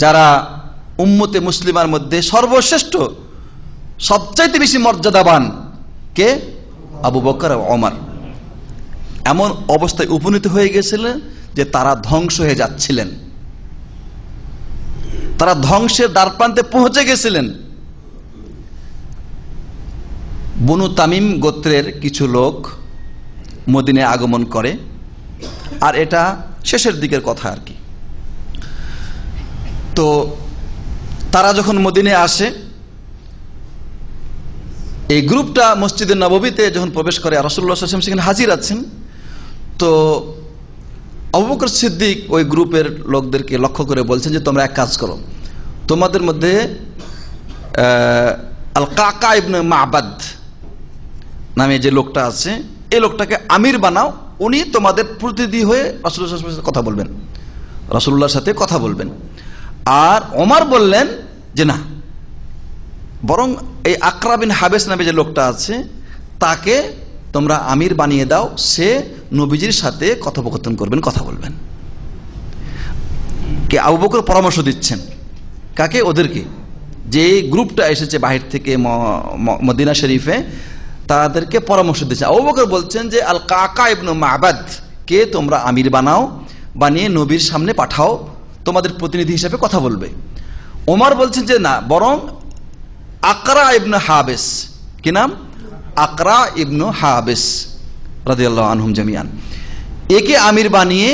[SPEAKER 4] যারা উম্মতে মুসলিমার মধ্যে সর্বশ্রেষ্ঠ, সবচাইতে বেশি মর্যাদাবান, কে? আবু বকর আর ওমর, এমন অবস্থায় উপনীত হয়ে গেছিলেন যে তারা ধ্বংস হয়ে যাচ্ছিলেন, তারা ধ্বংসের দ্বারপ্রান্তে পৌঁছে গেছিলেন। বনু তামিম গোত্রের কিছু লোক মদিনায় আগমন করে, আর এটা শেষের দিকের কথা আর কি। তো তারা যখন মদিনায় আসে, এই গ্রুপটা মসজিদে নববীতে যখন প্রবেশ করে, রাসূলুল্লাহ সাল্লাল্লাহু আলাইহি ওয়াসাল্লাম সেখানে হাজির আছেন। তো আবু বকর সিদ্দিক ওই গ্রুপের লোকদেরকে লক্ষ্য করে বলছেন যে তোমরা এক কাজ করো, তোমাদের মধ্যে আল কাকা ইবনে মাবাদ নামে যে লোকটা আছে, এই লোকটাকে আমির বানাও, উনি তোমাদের প্রতিনিধি হয়ে রাসূলুল্লাহ সাল্লাল্লাহু আলাইহি ওয়াসাল্লামের সাথে কথা বলবেন, রাসূলুল্লাহর সাথে কথা বলবেন। আর ওমর বললেন যে না, বরং এই আকরা বিন হাবেস নামে যে লোকটা আছে তাকে তোমরা আমির বানিয়ে দাও, সে নবীজির সাথে কথোপকথন করবেন, কথা বলবেন। কে? আবু বকর পরামর্শ দিচ্ছেন কাকে? ওদেরকে, যে গ্রুপটা এসেছে বাহির থেকে মদিনা শরীফে, তাদেরকে পরামর্শ দিচ্ছেন। আবু বকর বলছেন যে আল কাকা ইবনে মাবাদ কে তোমরা আমির বানাও, বানিয়ে নবীর সামনে পাঠাও, তোমাদের প্রতিনিধি হিসেবে কথা বলবে। ওমর বলছেন যে না, বরং আকরা ইবনে হাবেস, কি নাম? আকরা ইবনে হাবেস রাদিয়াল্লাহু আনহুম জামিয়ান, একে আমির বানিয়ে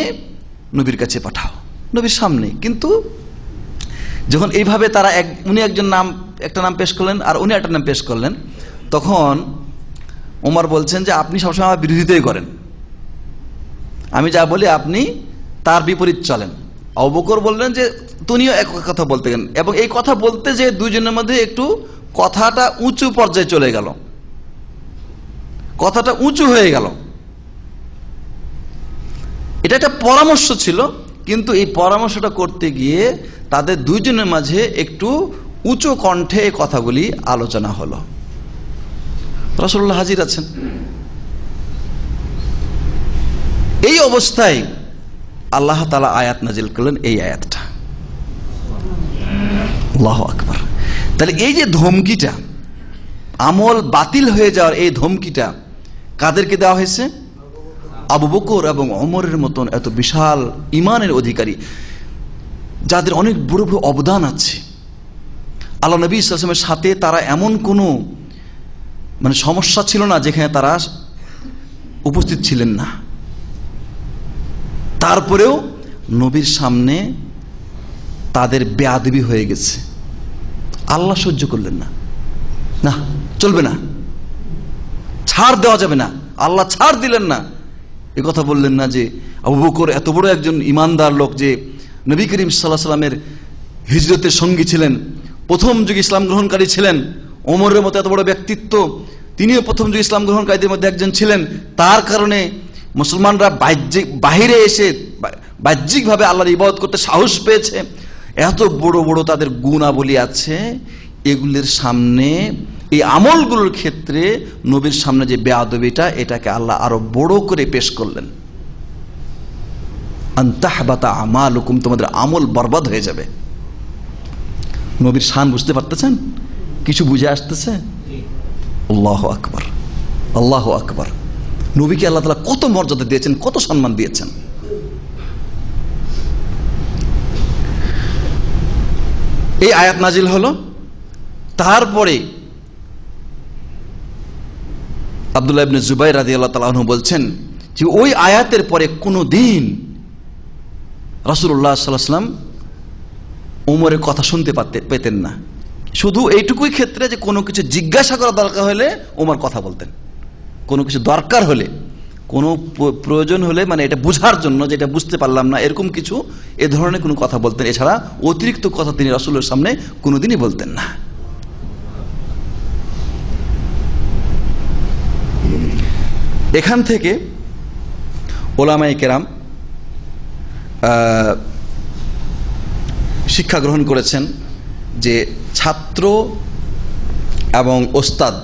[SPEAKER 4] নবীর কাছে পাঠাও, নবীর সামনে। কিন্তু যখন এইভাবে তারা উনি একটা নাম পেশ করলেন আর উনি একটা নাম পেশ করলেন, তখন ওমর বলছেন যে আপনি সবসময় আমার বিরোধিতাই করেন, আমি যা বলি আপনি তার বিপরীত চলেন। আবু বকর বললেন যে তুমিও এক কথা বলতে গেলেন, এবং এই কথা বলতে যে দুইজনের মধ্যে একটু কথাটা উঁচু পর্যায়ে চলে গেল, কথাটা উঁচু হয়ে গেল। এটা একটা পরামর্শ ছিল, কিন্তু এই পরামর্শটা করতে গিয়ে তাদের দুইজনের মাঝে একটু উঁচু কণ্ঠে এই কথাগুলি আলোচনা হলো। রাসূলুল্লাহ হাজির আছেন। এই অবস্থায় আল্লাহ তাআলা আয়াত নাজিল করলেন, এই আয়াতটা। আল্লাহু আকবার। তাহলে এই যে ধমকিটা, আমল বাতিল হয়ে যাওয়ার এই ধমকিটা কাদেরকে দেওয়া হয়েছে? আবু বকর এবং ওমরের মতন এত বিশাল ঈমানের অধিকারী, যাদের অনেক বড় বড় অবদান আছে। আল্লাহ নবী সাল্লাল্লাহু আলাইহি ওয়াসাল্লামের সাথে তারা এমন কোনো সমস্যা ছিল না যেখানে তারা উপস্থিত ছিলেন না, তারপরেও নবীর সামনে তাদের বেয়াদবি হয়ে গেছে। আল্লাহ সহ্য করলেন না, না চলবে না, ছাড় দেওয়া যাবে না, আল্লাহ ছাড় দিলেন না। এ কথা বললেন না যে আবু বকর এত বড় একজন ইমানদার লোক, যে নবী করিম সাল্লাল্লাহু আলাইহি ওয়াসাল্লামের হিজরতের সঙ্গী ছিলেন, প্রথম যুগে ইসলাম গ্রহণকারী ছিলেন, ওমরের মতো এত বড় ব্যক্তিত্ব, তিনিও প্রথম যুগে ইসলাম গ্রহণকারীদের মধ্যে একজন ছিলেন। তার কারণে মুসলমানরা বাহিরে এসে বাহ্যিকভাবে আল্লাহর ইবাদত করতে সাহস পেয়েছে। এত বড় বড় তাদের গুণাবলী আছে, এগুলির সামনে, এই আমলগুলোর ক্ষেত্রে নবীর সামনে যে বেয়াদবিটা, এটাকে আল্লাহ আরো বড় করে পেশ করলেন। আনতাহবাতা আমালুকুম, তোমাদের আমল বরবাদ হয়ে যাবে। নবীর শান বুঝতে পারতেছেন? কিছু বুঝে আসতেছে? আল্লাহু আকবার, আল্লাহু আকবার। নবীকে আল্লাহ তাআলা কত মর্যাদা দিয়েছেন, কত সম্মান দিয়েছেন। এই আয়াত নাজিল হলো। তারপরে আব্দুল্লাহ ইবনে জুবাইর রাদিয়াল্লাহু তাআলা আনহু বলছেন যে ওই আয়াতের পরে কোনো দিন রাসূলুল্লাহ সাল্লাল্লাহু আলাইহি ওয়াসাল্লাম ওমরের কথা শুনতে পেতেন না। শুধু এইটুকুই ক্ষেত্রে যে কোনো কিছু জিজ্ঞাসা করা দরকার হলে ওমর কথা বলতেন, কোনো কিছু দরকার হলে, কোনো প্রয়োজন হলে, এটা বুঝার জন্য, যেটা বুঝতে পারলাম না এরকম কিছু, এ ধরনের কোনো কথা বলতেন। এছাড়া অতিরিক্ত কথা তিনি রাসূলের সামনে কোনোদিনই বলতেন না। এখান থেকে ওলামায়ে কেরাম শিক্ষা গ্রহণ করেছেন যে ছাত্র এবং ওস্তাদ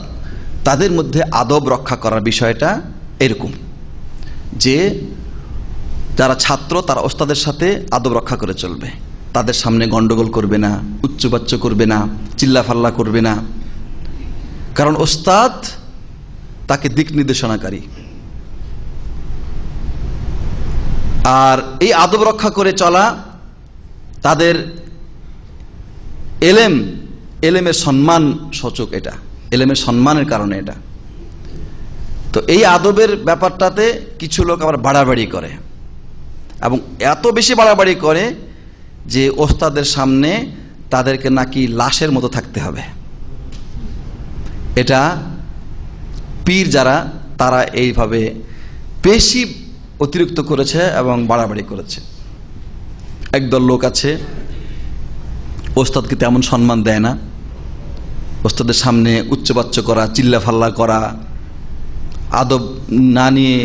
[SPEAKER 4] তাদের মধ্যে আদব রক্ষা করার বিষয়টা এরকম যে যারা ছাত্র তারা ওস্তাদের সাথে আদব রক্ষা করে চলবে, তাদের সামনে গন্ডগোল করবে না, উচ্চবাচ্য করবে না, চিল্লাফাল্লা করবে না, কারণ ওস্তাদ তাকে দিক নির্দেশনাকারী। আর এই আদব রক্ষা করে চলা তাদের এলেমের সম্মান সূচক, এটা এলেমের সম্মানের কারণে এটা। তো এই আদবের ব্যাপারটাতে কিছু লোক আবার বাড়াবাড়ি করে, এবং এত বেশি বাড়াবাড়ি করে যে ওস্তাদের সামনে তাদেরকে নাকি লাশের মতো থাকতে হবে। এটা পীর যারা তারা এইভাবে বেশি অতিরিক্ত করেছে এবং বাড়াবাড়ি করেছে। একদল লোক আছে ওস্তাদকে তেমন সম্মান দেয় না, ওস্তাদের সামনে উচ্চবাচ্য করা, চিল্লাফাল্লা করা, আদব না নিয়ে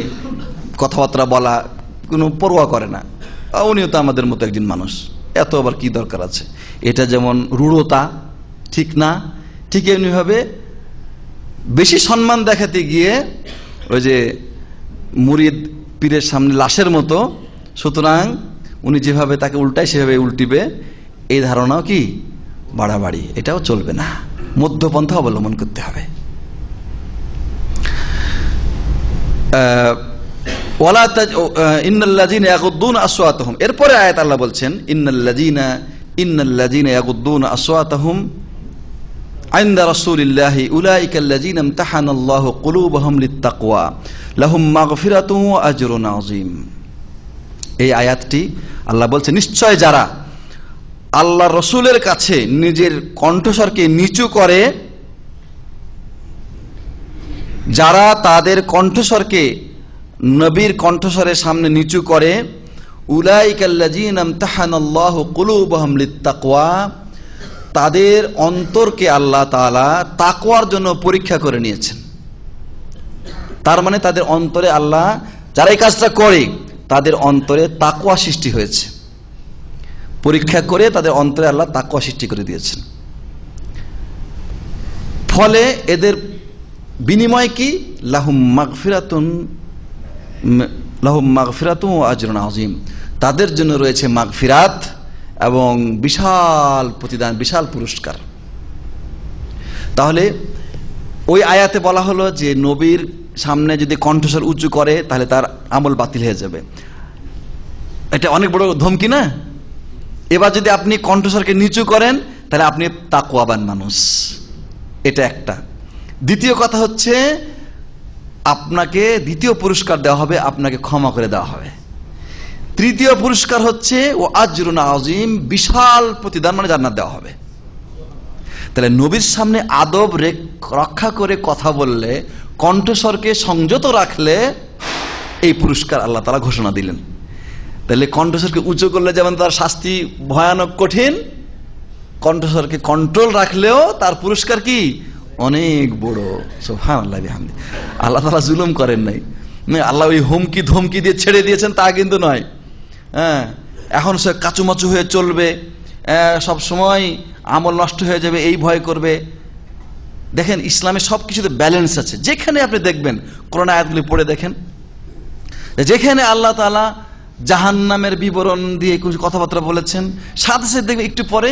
[SPEAKER 4] কথাবার্তা বলা, কোনো পরোয়া করে না। উনিও তো আমাদের মতো একজন মানুষ, এত আবার কি দরকার আছে। এটা যেমন রূঢ়তা, ঠিক না? ঠিক এমনিভাবে বেশি সম্মান দেখাতে গিয়ে ওই যে মুরিদ পীরের সামনে লাশের মতো, সুতরাং উনি যেভাবে তাকে উল্টায় সেভাবে উল্টিবে, এই ধারণাও কি বাড়াবাড়ি। এটাও চলবে না, মধ্যপন্থা অবলম্বন করতে হবে। এরপরে আয়াত আল্লাহ বলছেন ইন্নাল্লাযীনা ইয়াগুদ্দুনা আসওয়াতাহুম ইনদা রাসূলিল্লাহি উলাইকাল্লাযীনা ইমতাহানাল্লাহু কুলুবাহুম লিত্তাকওয়া লাহুম মাগফিরাতুন ওয়া আজরুন আযীম। এই আয়াতটি আল্লাহ বলছেন, নিশ্চয় যারা আল্লাহ রসুলের কাছে নিজের কণ্ঠস্বরকে নিচু করে, যারা তাদের কণ্ঠস্বরকে নবীর কণ্ঠস্বরের সামনে নিচু করে, উলাইকাল্লাযীনা ইমতাহানাল্লাহু কুলুবাহুম লিত্তাকওয়া, তাদের অন্তরকে আল্লাহ তাআলা তাকওয়ার জন্য পরীক্ষা করে নিয়েছেন। তার মানে তাদের অন্তরে আল্লাহ, যারা এই কাজটা করে তাদের অন্তরে তাকওয়া সৃষ্টি হয়েছে, পরীক্ষা করে তাদের অন্তরে আল্লাহ তাকওয়া সৃষ্টি করে দিয়েছেন। ফলে এদের বিনিময় কি? লাহুম মাগফিরাতুন ওয়া আজরুন আযীম, তাদের জন্য রয়েছে মাগফিরাত এবং বিশাল প্রতিদান, বিশাল পুরস্কার। তাহলে ওই আয়াতে বলা হলো যে নবীর সামনে যদি কণ্ঠস্বর উঁচু করে তাহলে তার আমল বাতিল হয়ে যাবে। এটা অনেক বড় ধমকি না? এবার যদি আপনি কণ্ঠস্বরকে নিচু করেন তাহলে আপনি তাকওয়াবান মানুষ, এটা একটা। দ্বিতীয় কথা হচ্ছে আপনাকে দ্বিতীয় পুরস্কার দেওয়া হবে, আপনাকে ক্ষমা করে দেওয়া হবে। তৃতীয় পুরস্কার হচ্ছে ও আজরুন আযীম, বিশাল প্রতিদান, মানে জান্নাত দেওয়া হবে। তাহলে নবীর সামনে আদব রক্ষা করে কথা বললে, কণ্ঠস্বরকে সংযত রাখলে এই পুরস্কার আল্লাহ তাআলা ঘোষণা দিলেন। তাহলে কণ্ঠস্বরকে উঁচু করলে যেমন তার শাস্তি ভয়ানক কঠিন, কণ্ঠস্বরকে কন্ট্রোল রাখলেও তার পুরস্কার কি অনেক বড়। সুবহানাল্লাহ বিহামদি। আল্লাহ তাআলা জুলুম করেন নাই, আল্লাহ ওই হুমকি ধমকি দিয়ে ছেড়ে দিয়েছেন তা কিন্তু নয়। হ্যাঁ, এখন সে কাচুমাচু হয়ে চলবে, সব সময় আমল নষ্ট হয়ে যাবে এই ভয় করবে। দেখেন ইসলামে সব কিছুতে ব্যালেন্স আছে। যেখানে আপনি দেখবেন, কোরআন আয়াতগুলি পড়ে দেখেন, যেখানে আল্লাহ তাআলা জাহান্নামের বিবরণ দিয়ে কিছু কথাবার্তা বলেছেন, সাথে সাথে দেখবেন একটু পরে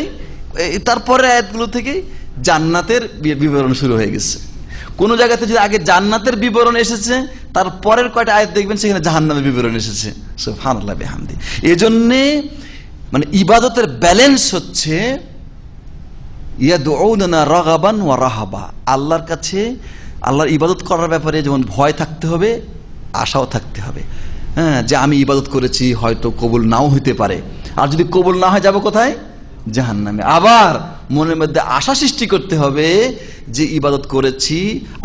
[SPEAKER 4] তারপরে আয়াতগুলো থেকে জান্নাতের বিবরণ শুরু হয়ে গেছে। কোন জায়গাতে যদি আগে জান্নাতের বিবরণ এসেছে, তারপরের কয়টা আয়াত দেখবেন সেখানে জাহান্নামের বিবরণ এসেছে। সুবহানাল্লাহ বিহামদি। এজন্যে মানে ইবাদতের ব্যালেন্স হচ্ছে ইয়াদউনা রাগাবান ওয়া রাহাবা, আল্লাহর কাছে আল্লাহর ইবাদত করার ব্যাপারে যেমন ভয় থাকতে হবে, আশাও থাকতে হবে। হ্যাঁ, যে আমি ইবাদত করেছি হয়তো কবুল নাও হইতে পারে, আর যদি কবুল না হয় যাবো কোথায়? জাহান্নামে। আবার মনের মধ্যে আশা সৃষ্টি করতে হবে যে ইবাদত করেছি,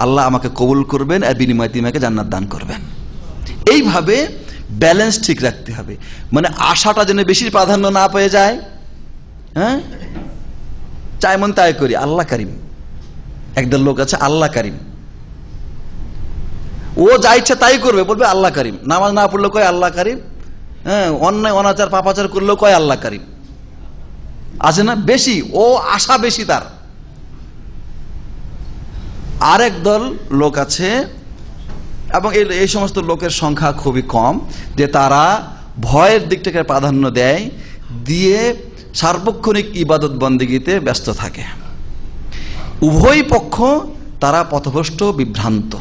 [SPEAKER 4] আল্লাহ আমাকে কবুল করবেন আর বিনিময়ে তিনি আমাকে জান্নাত দান করবেন। এইভাবে ব্যালেন্স ঠিক রাখতে হবে, মানে আশাটা যেন বেশি প্রাধান্য না পেয়ে যায়। হ্যাঁ, চাই মন তাই করি, আল্লাহ কারিম। একদল লোক আছে আল্লাহ কারিম, ও যা ইচ্ছা তাই করবে, বলবে আল্লাহ কারিম। নামাজ না পড়লেও কয় আল্লাহ কারিম। হ্যাঁ, অন্যায় অনাচার পাপাচার করলেও কয় আল্লাহ কারিম। আছে না? বেশি, ও আশা বেশি তার। আরেক দল লোক আছে, এবং এই সমস্ত লোকের সংখ্যা খুবই কম, যে তারা ভয়ের দিকটাকে প্রাধান্য দেয়, দিয়ে সার্বক্ষণিক ইবাদত বন্দেগীতে ব্যস্ত থাকে। উভয় পক্ষ তারা পথভ্রষ্ট, বিভ্রান্ত।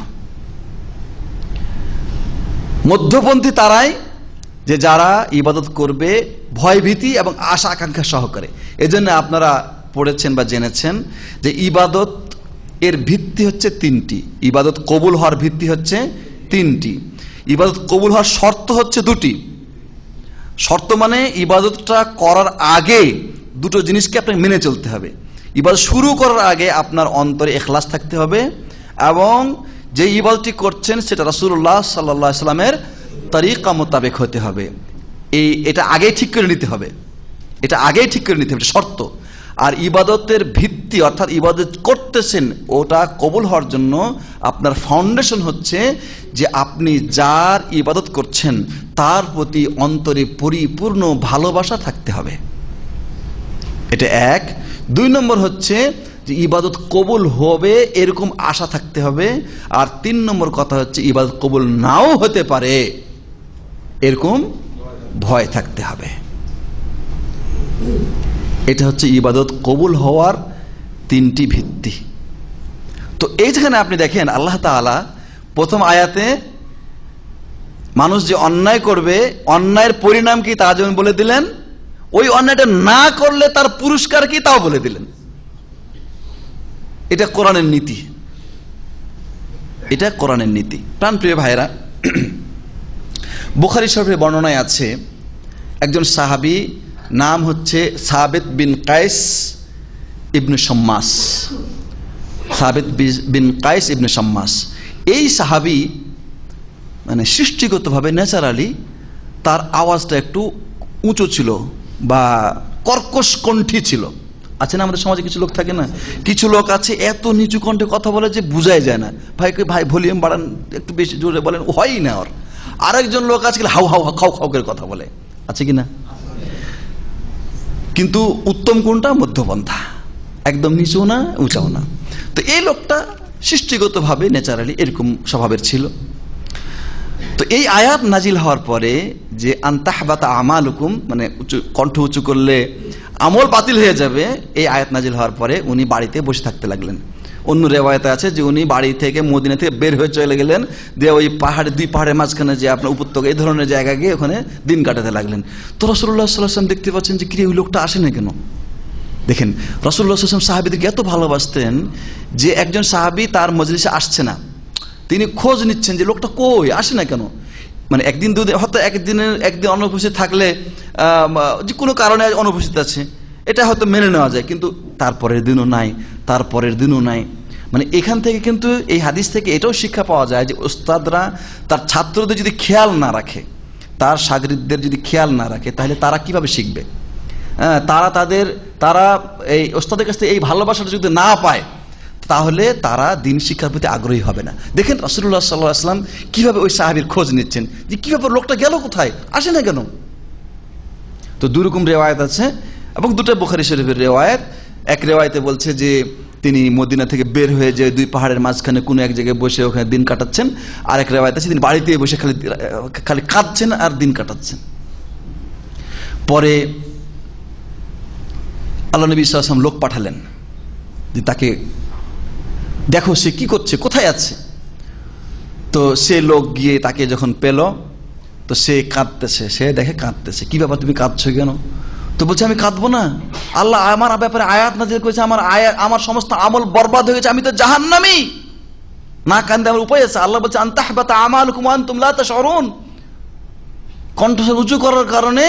[SPEAKER 4] মধ্যপন্থী তারাই যে যারা ইবাদত করবে ভয়ভীতি এবং আশা আকাঙ্ক্ষা সহকারে। এজন্য আপনারা পড়েছেন বা জেনেছেন যে ইবাদত এর ভিত্তি হচ্ছে তিনটি, ইবাদত কবুল হওয়ার ভিত্তি হচ্ছে তিনটি, ইবাদত কবুল হওয়ার শর্ত হচ্ছে দুটি। শর্ত মানে ইবাদতটা করার আগে দুটো জিনিসকে আপনাকে মেনে চলতে হবে। ইবাদত শুরু করার আগে আপনার অন্তরে ইখলাস থাকতে হবে, এবং যে ইবাদতটি করছেন সেটা রাসূলুল্লাহ সাল্লাল্লাহু আলাইহি সাল্লামের তরিকা মোতাবেক হতে হবে। এটা আগেই ঠিক করে নিতে হবে, এটা আগেই ঠিক করে নিতে হবে, এটা শর্ত। আর ইবাদতের ভিত্তি অর্থাৎ ইবাদত করতেছেন ওটা কবুল হওয়ার জন্য আপনার ফাউন্ডেশন হচ্ছে যে আপনি যার ইবাদত করছেন তার প্রতি অন্তরে পরিপূর্ণ ভালোবাসা থাকতে হবে, এটা এক। 2 নম্বর হচ্ছে যে ইবাদত কবুল হবে এরকম আশা থাকতে হবে। আর 3 নম্বর কথা হচ্ছে ইবাদত কবুল নাও হতে পারে এরকম ভয় থাকতে হবে। এটা হচ্ছে ইবাদত কবুল হওয়ার 3টি ভিত্তি। তো এই যেখানে আপনি দেখেন আল্লাহ তাআলা প্রথম আয়াতে মানুষ যে অন্যায় করবে অন্যায়ের পরিণাম কি তা যেমন বলে দিলেন, ওই অন্যায়টা না করলে তার পুরস্কার কি তাও বলে দিলেন। এটা কোরআনের নীতি, এটা কোরআনের নীতি। প্রাণপ্রিয় ভাইরা, বুখারী শরীফের বর্ণনায় আছে একজন সাহাবী, নাম হচ্ছে সাবিত বিন কাইস ইবনে শাম্মাস। সাবিত বিন কাইস ইবনে শাম্মাস এই সাহাবী মানে সৃষ্টিগতভাবে ন্যাচারালি তার আওয়াজটা একটু উঁচু ছিল বা কর্কশ কণ্ঠী ছিল। আছে না আমাদের সমাজে কিছু লোক থাকে না, কিছু লোক আছে এত নিচু কণ্ঠে কথা বলে যে বোঝাই যায় না, ভাই ভলিউম বাড়ান, একটু বেশি জোরে বলেন, হয়ই না ওর। আরেকজন লোক আজকাল হাউ হাউ খাও খাও করে কথা বলে, আছে কি না? কিন্তু উত্তম কোনটা? মধ্যপন্থা, একদম নিচু না উঁচাও না। তো এই লোকটা সৃষ্টিগতভাবে ন্যাচারালি এরকম স্বভাবের ছিল। তো এই আয়াত নাজিল হওয়ার পরে যে আনতাহবাতা আমালুকুম, মানে কণ্ঠ উঁচু করলে আমল বাতিল হয়ে যাবে, এই আয়াত নাজিল হওয়ার পরে উনি বাড়িতে বসে থাকতে লাগলেন। অন্য রেওয়ায়েতে আছে যে উনি বাড়ি থেকে মদিনা থেকে বের হয়ে চলে গেলেন, দিয়ে ওই দুই পাহাড়ের মাঝখানে যে আপনার উপত্যকা এই ধরনের জায়গা গিয়ে ওখানে দিন কাটাতে লাগলেন। তো রাসূলুল্লাহ সাল্লাল্লাহু আলাইহি ওয়াসাল্লাম দেখতে পাচ্ছেন যে ওই লোকটা আসে না কেন। দেখেন রাসূলুল্লাহ সাল্লাল্লাহু আলাইহি ওয়াসাল্লাম সাহাবীদেরকে এত ভালোবাসতেন যে একজন সাহাবী তার মজলিসে আসছে না, তিনি খোঁজ নিচ্ছেন যে লোকটা কই, আসে না কেন। মানে একদিন দুদিন, হয়তো একদিন অনুপস্থিত থাকলে যে কোনো কারণে অনুপস্থিত আছে, এটা হয়তো মেনে নেওয়া যায়, কিন্তু তারপরের দিনও নাই, তারপরের দিনও নাই। মানে এখান থেকে কিন্তু এই হাদিস থেকে এটাও শিক্ষা পাওয়া যায় যে ওস্তাদরা তার ছাত্রদের যদি খেয়াল না রাখে, তার শাগিরদের যদি খেয়াল না রাখে, তাহলে তারা কিভাবে শিখবে? তারা এই ওস্তাদের কাছ থেকে এই ভালোবাসাটা যদি না পায়, তাহলে তারা দিন শিক্ষার প্রতি আগ্রহী হবে না। দেখেন রাসূলুল্লাহ সাল্লাল্লাহু আলাইহি ওয়াসাল্লাম কিভাবে ওই সাহাবীর খোঁজ নিচ্ছেন যে কিভাবে লোকটা গেল কোথায়, আসে না কেন। তো 2 রকম রেওয়ায়েত আছে এবং 2টা বুখারী শরীফের রেওয়ায়েত। এক রেওয়ায়েতে বলছে যে তিনি মদিনা থেকে বের হয়ে যে 2 পাহাড়ের মাঝখানে কোনো এক জায়গায় বসে ওখানে দিন কাটাচ্ছেন, আর এক রেওয়ায়েত আছে তিনি বাড়িতে বসে খালি কাঁদছেন আর দিন কাটাচ্ছেন। পরে আল্লাহ নবী সাল্লাল্লাহু আলাইহি ওয়াসাল্লাম লোক পাঠালেন যে তাকে দেখো সে কি করছে, কোথায় আছে। তো সে লোক গিয়ে তাকে যখন পেল, তো সে কাঁদতেছে, সে দেখে কাঁদতেছে। কি ব্যাপার, তুমি কাঁদছো কেন? তো বলছে আমি কাঁদবো না, আল্লাহ আমার ব্যাপারে আয়াত নাযিল করেছে, আমার সমস্ত আমল বরবাদ হয়ে গেছে, আমি তো জাহান্নামী, না কান্দে আমার উপায় আছে। আল্লাহ বলছে আনতাহবাতা আমালুকুম ওয়া আনতুম লা তাশউরুন, কণ্ঠস্বর উঁচু করার কারণে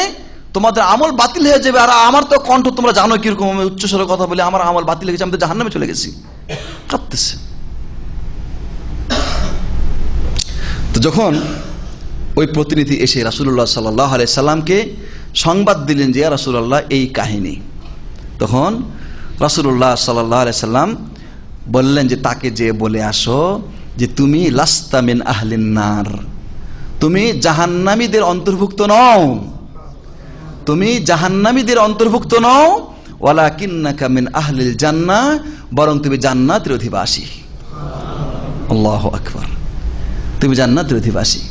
[SPEAKER 4] তোমাদের আমল বাতিল হয়ে যাবে। আর আমার তো কণ্ঠ তোমরা জানো কিরকম, আমি উচ্চস্বরে কথা বলে আমার আমল বাতিল হয়ে গেছে, আমি তো জাহান্নামে চলে গেছি। কাঁদতেছে। তো যখন ওই প্রতিনিধি এসে রাসূলুল্লাহ সাল্লাল্লাহু আলাইহি সাল্লামকে সংবাদ দিলেন যে ইয়া রাসূলুল্লাহ এই কাহিনী, তখন রাসূলুল্লাহ সাল্লাল্লাহু আলাইহি সাল্লাম বললেন যে তাকে যে বলে আসো যে তুমি লাস্তা মিন আহলিন নার, তুমি জাহান্নামীদের অন্তর্ভুক্ত নও, তুমি জাহান্নামীদের অন্তর্ভুক্ত নও, ওয়ালাকিন্নাকা মিন আহলিল জান্নাহ, বরং তুমি জান্নাতের অধিবাসী। আল্লাহু আকবার, তুমি জান্নাতের অধিবাসী।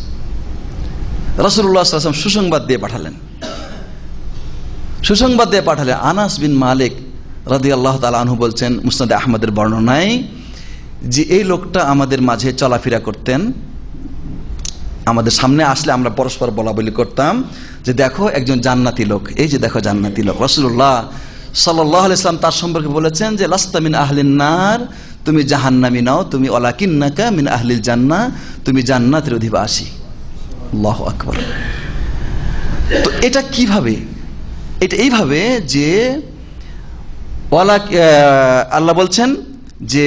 [SPEAKER 4] রাসূলুল্লাহ সাল্লাল্লাহু আলাইহি ওয়াসাল্লাম সুসংবাদ দিয়ে পাঠালেন। আনাস বিন মালিক রাদিয়াল্লাহু তাআলা আনহু বলছেন মুসনাদে আহমদের বর্ণনায় যে এই লোকটা আমাদের মাঝে চলাফেরা করতেন, আমাদের সামনে আসলে আমরা পরস্পর বলা বলি করতাম যে দেখো একজন জান্নাতি লোক, এই যে দেখো জান্নাতি লোক। রাসূলুল্লাহ সাল্লাল্লাহু আলাইহি ওয়াসাল্লাম তার সম্পর্কে বলেছেন যে লাস্তা মিন আহলিন নার, তুমি জাহান্নামী নাও, তুমি ওয়ালাকিন্নাকা মিন আহলিল জান্নাহ, তুমি জান্নাতের অধিবাসী। আল্লাহু আকবার। তো এটা কিভাবে? এটা এইভাবে যে আল্লাহ বলছেন যে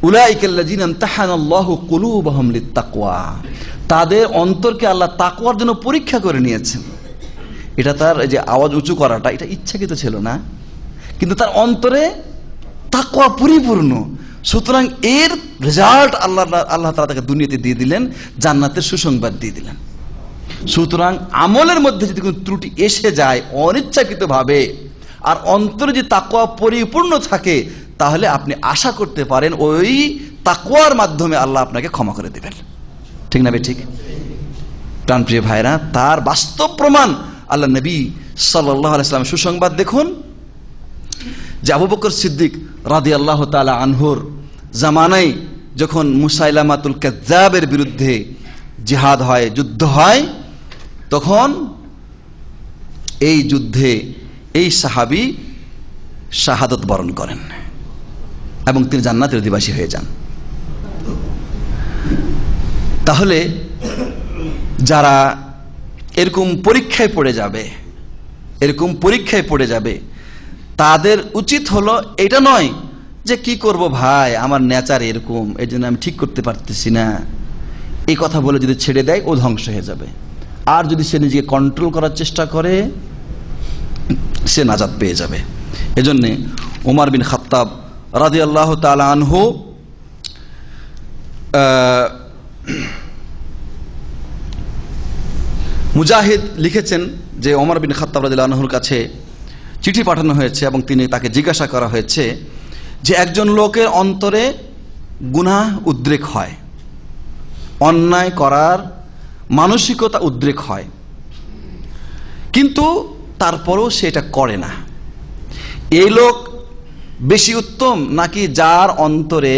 [SPEAKER 4] উলাইকাল্লাযীনা ইমতাহানাল্লাহু কুলুবাহুম লিত্তাকওয়া, তাদের অন্তরকে আল্লাহ তাকওয়ার জন্য পরীক্ষা করে নিয়েছেন। এটা তার এই যে আওয়াজ উঁচু করাটা এটা ইচ্ছাকৃত ছিল না, কিন্তু তার অন্তরে তাকওয়া পরিপূর্ণ। সুতরাং এর রেজাল্ট আল্লাহ তাআলা তাকে দুনিয়াতে দিয়ে দিলেন, জান্নাতের সুসংবাদ দিয়ে দিলেন। সুতরাং আমলের মধ্যে যদি কোনো ত্রুটি এসে যায় অনিচ্ছাকৃতভাবে, আর অন্তরে যদি তাকওয়া পরিপূর্ণ থাকে, তাহলে আপনি আশা করতে পারেন ওই তাকওয়ার মাধ্যমে আল্লাহ আপনাকে ক্ষমা করে দেবেন। ঠিক না ভাই? ঠিক। প্রাণপ্রিয় ভাইরা, তার বাস্তব প্রমাণ আল্লাহ নবী সাল্লাল্লাহু আলাইহি ওয়াসাল্লাম সুসংবাদ দেখুন যে আবু বকর সিদ্দিক রাদিয়াল্লাহু তাআলা আনহুর জামানায় যখন মুসাইলামাতুল কাযযাবের বিরুদ্ধে জিহাদ হয়, যুদ্ধ হয়, তখন এই যুদ্ধে এই সাহাবী শাহাদাত বরণ করেন এবং তিনি জান্নাতের অধিবাসী হয়ে যান। তাহলে যারা এরকম পরীক্ষায় পড়ে যাবে তাদের উচিত হলো এটা নয় যে কি করব ভাই, আমার নেচার এরকম, এই জন্য আমি ঠিক করতে পারতেছি না, এই কথা বলে যদি ছেড়ে দেয় ও ধ্বংস হয়ে যাবে। আর যদি সে নিজেকে কন্ট্রোল করার চেষ্টা করে সে নাজাত পেয়ে যাবে। এজন্য ওমর বিন খাত্তাব রাদিয়াল্লাহু তাআলা আনহু মুজাহিদ লিখেছেন যে ওমর বিন খাত্তাব রাদিয়াল্লাহু আনহুর কাছে চিঠি পাঠানো হয়েছে এবং তাকে জিজ্ঞাসা করা হয়েছে যে একজন লোকের অন্তরে গুনাহ উদ্রেক হয়, অন্যায় করার মানসিকতা উদ্রেক হয়, কিন্তু তারপরেও সে এটা করে না, এই লোক বেশি উত্তম নাকি যার অন্তরে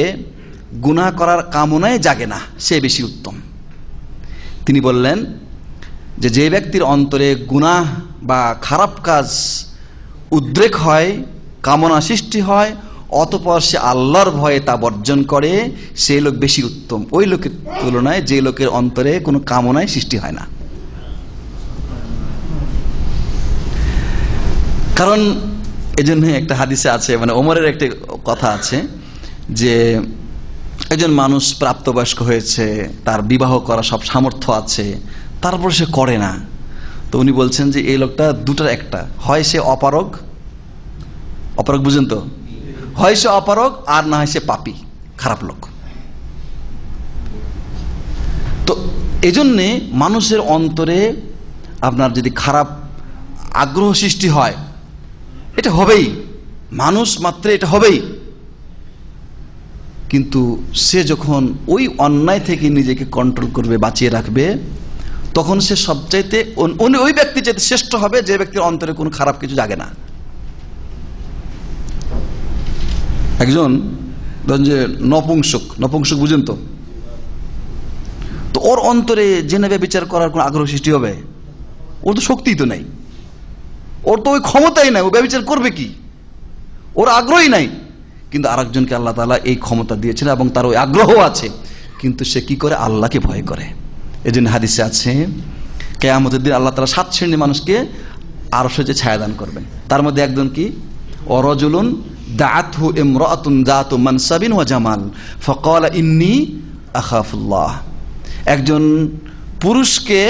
[SPEAKER 4] গুনাহ করার কামনায় জাগে না সে বেশি উত্তম? তিনি বললেন যে ব্যক্তির অন্তরে গুনাহ বা খারাপ কাজ উদ্রেক হয়, কামনা সৃষ্টি হয়, অতঃপর সে আল্লাহর ভয়ে তা বর্জন করে, সেই লোক বেশি উত্তম ওই লোকের তুলনায় যে লোকের অন্তরে কোনো কামনায় সৃষ্টি হয় না। কারণ এজন্য একটা হাদিসে আছে, মানে ওমরের একটা কথা আছে যে একজন মানুষ প্রাপ্তবয়স্ক হয়েছে, তার বিবাহ করা সব সামর্থ্য আছে, তারপর সে করে না। তো উনি বলছেন যে এই লোকটা দুটার একটা, হয় সে অপারগ বুঝেন তো, হয় সে অপারগ আর না হয় সে পাপী, খারাপ লোক। তো এজন্যে মানুষের অন্তরে আপনার যদি খারাপ আগ্রহ সৃষ্টি হয়, এটা হবেই, মানুষ মাত্র এটা হবেই, কিন্তু সে যখন ওই অন্যায় থেকে নিজেকে কন্ট্রোল করবে, বাঁচিয়ে রাখবে, তখন সে সবচাইতে ওই ব্যক্তি চাইতে শ্রেষ্ঠ হবে যে ব্যক্তির অন্তরে কোনো খারাপ কিছু জাগে না। একজন ধরেন যে নপুংসক বুঝেন তো, ওর অন্তরে জেনে বিচার করার কোনো আগ্রহ সৃষ্টি হবে? ওর তো শক্তিই তো নাই, ওর তো ওই ক্ষমতাই নাই, ও ব্যভিচার করবে কি, ওর আগ্রহই নাই। কিন্তু আরেকজনকে আল্লাহ তাআলা এই ক্ষমতা দিয়েছেন এবং তার ওই আগ্রহ আছে, কিন্তু সে কি করে? আল্লাহকে ভয় করে। এই জন্য হাদিসে আছে কিয়ামতের দিন আল্লাহ তাআলা 7 শ্রেণীর মানুষকে আরশে যে ছায়া দান করবেন, তার মধ্যে একজন কি? ওয়ারাজুলুন দাআতহু ইমরাআতুন যাতু মানসাবিন ওয়া জামাল ফাকালা ইন্নী আখাফুল্লাহ। একজন পুরুষকে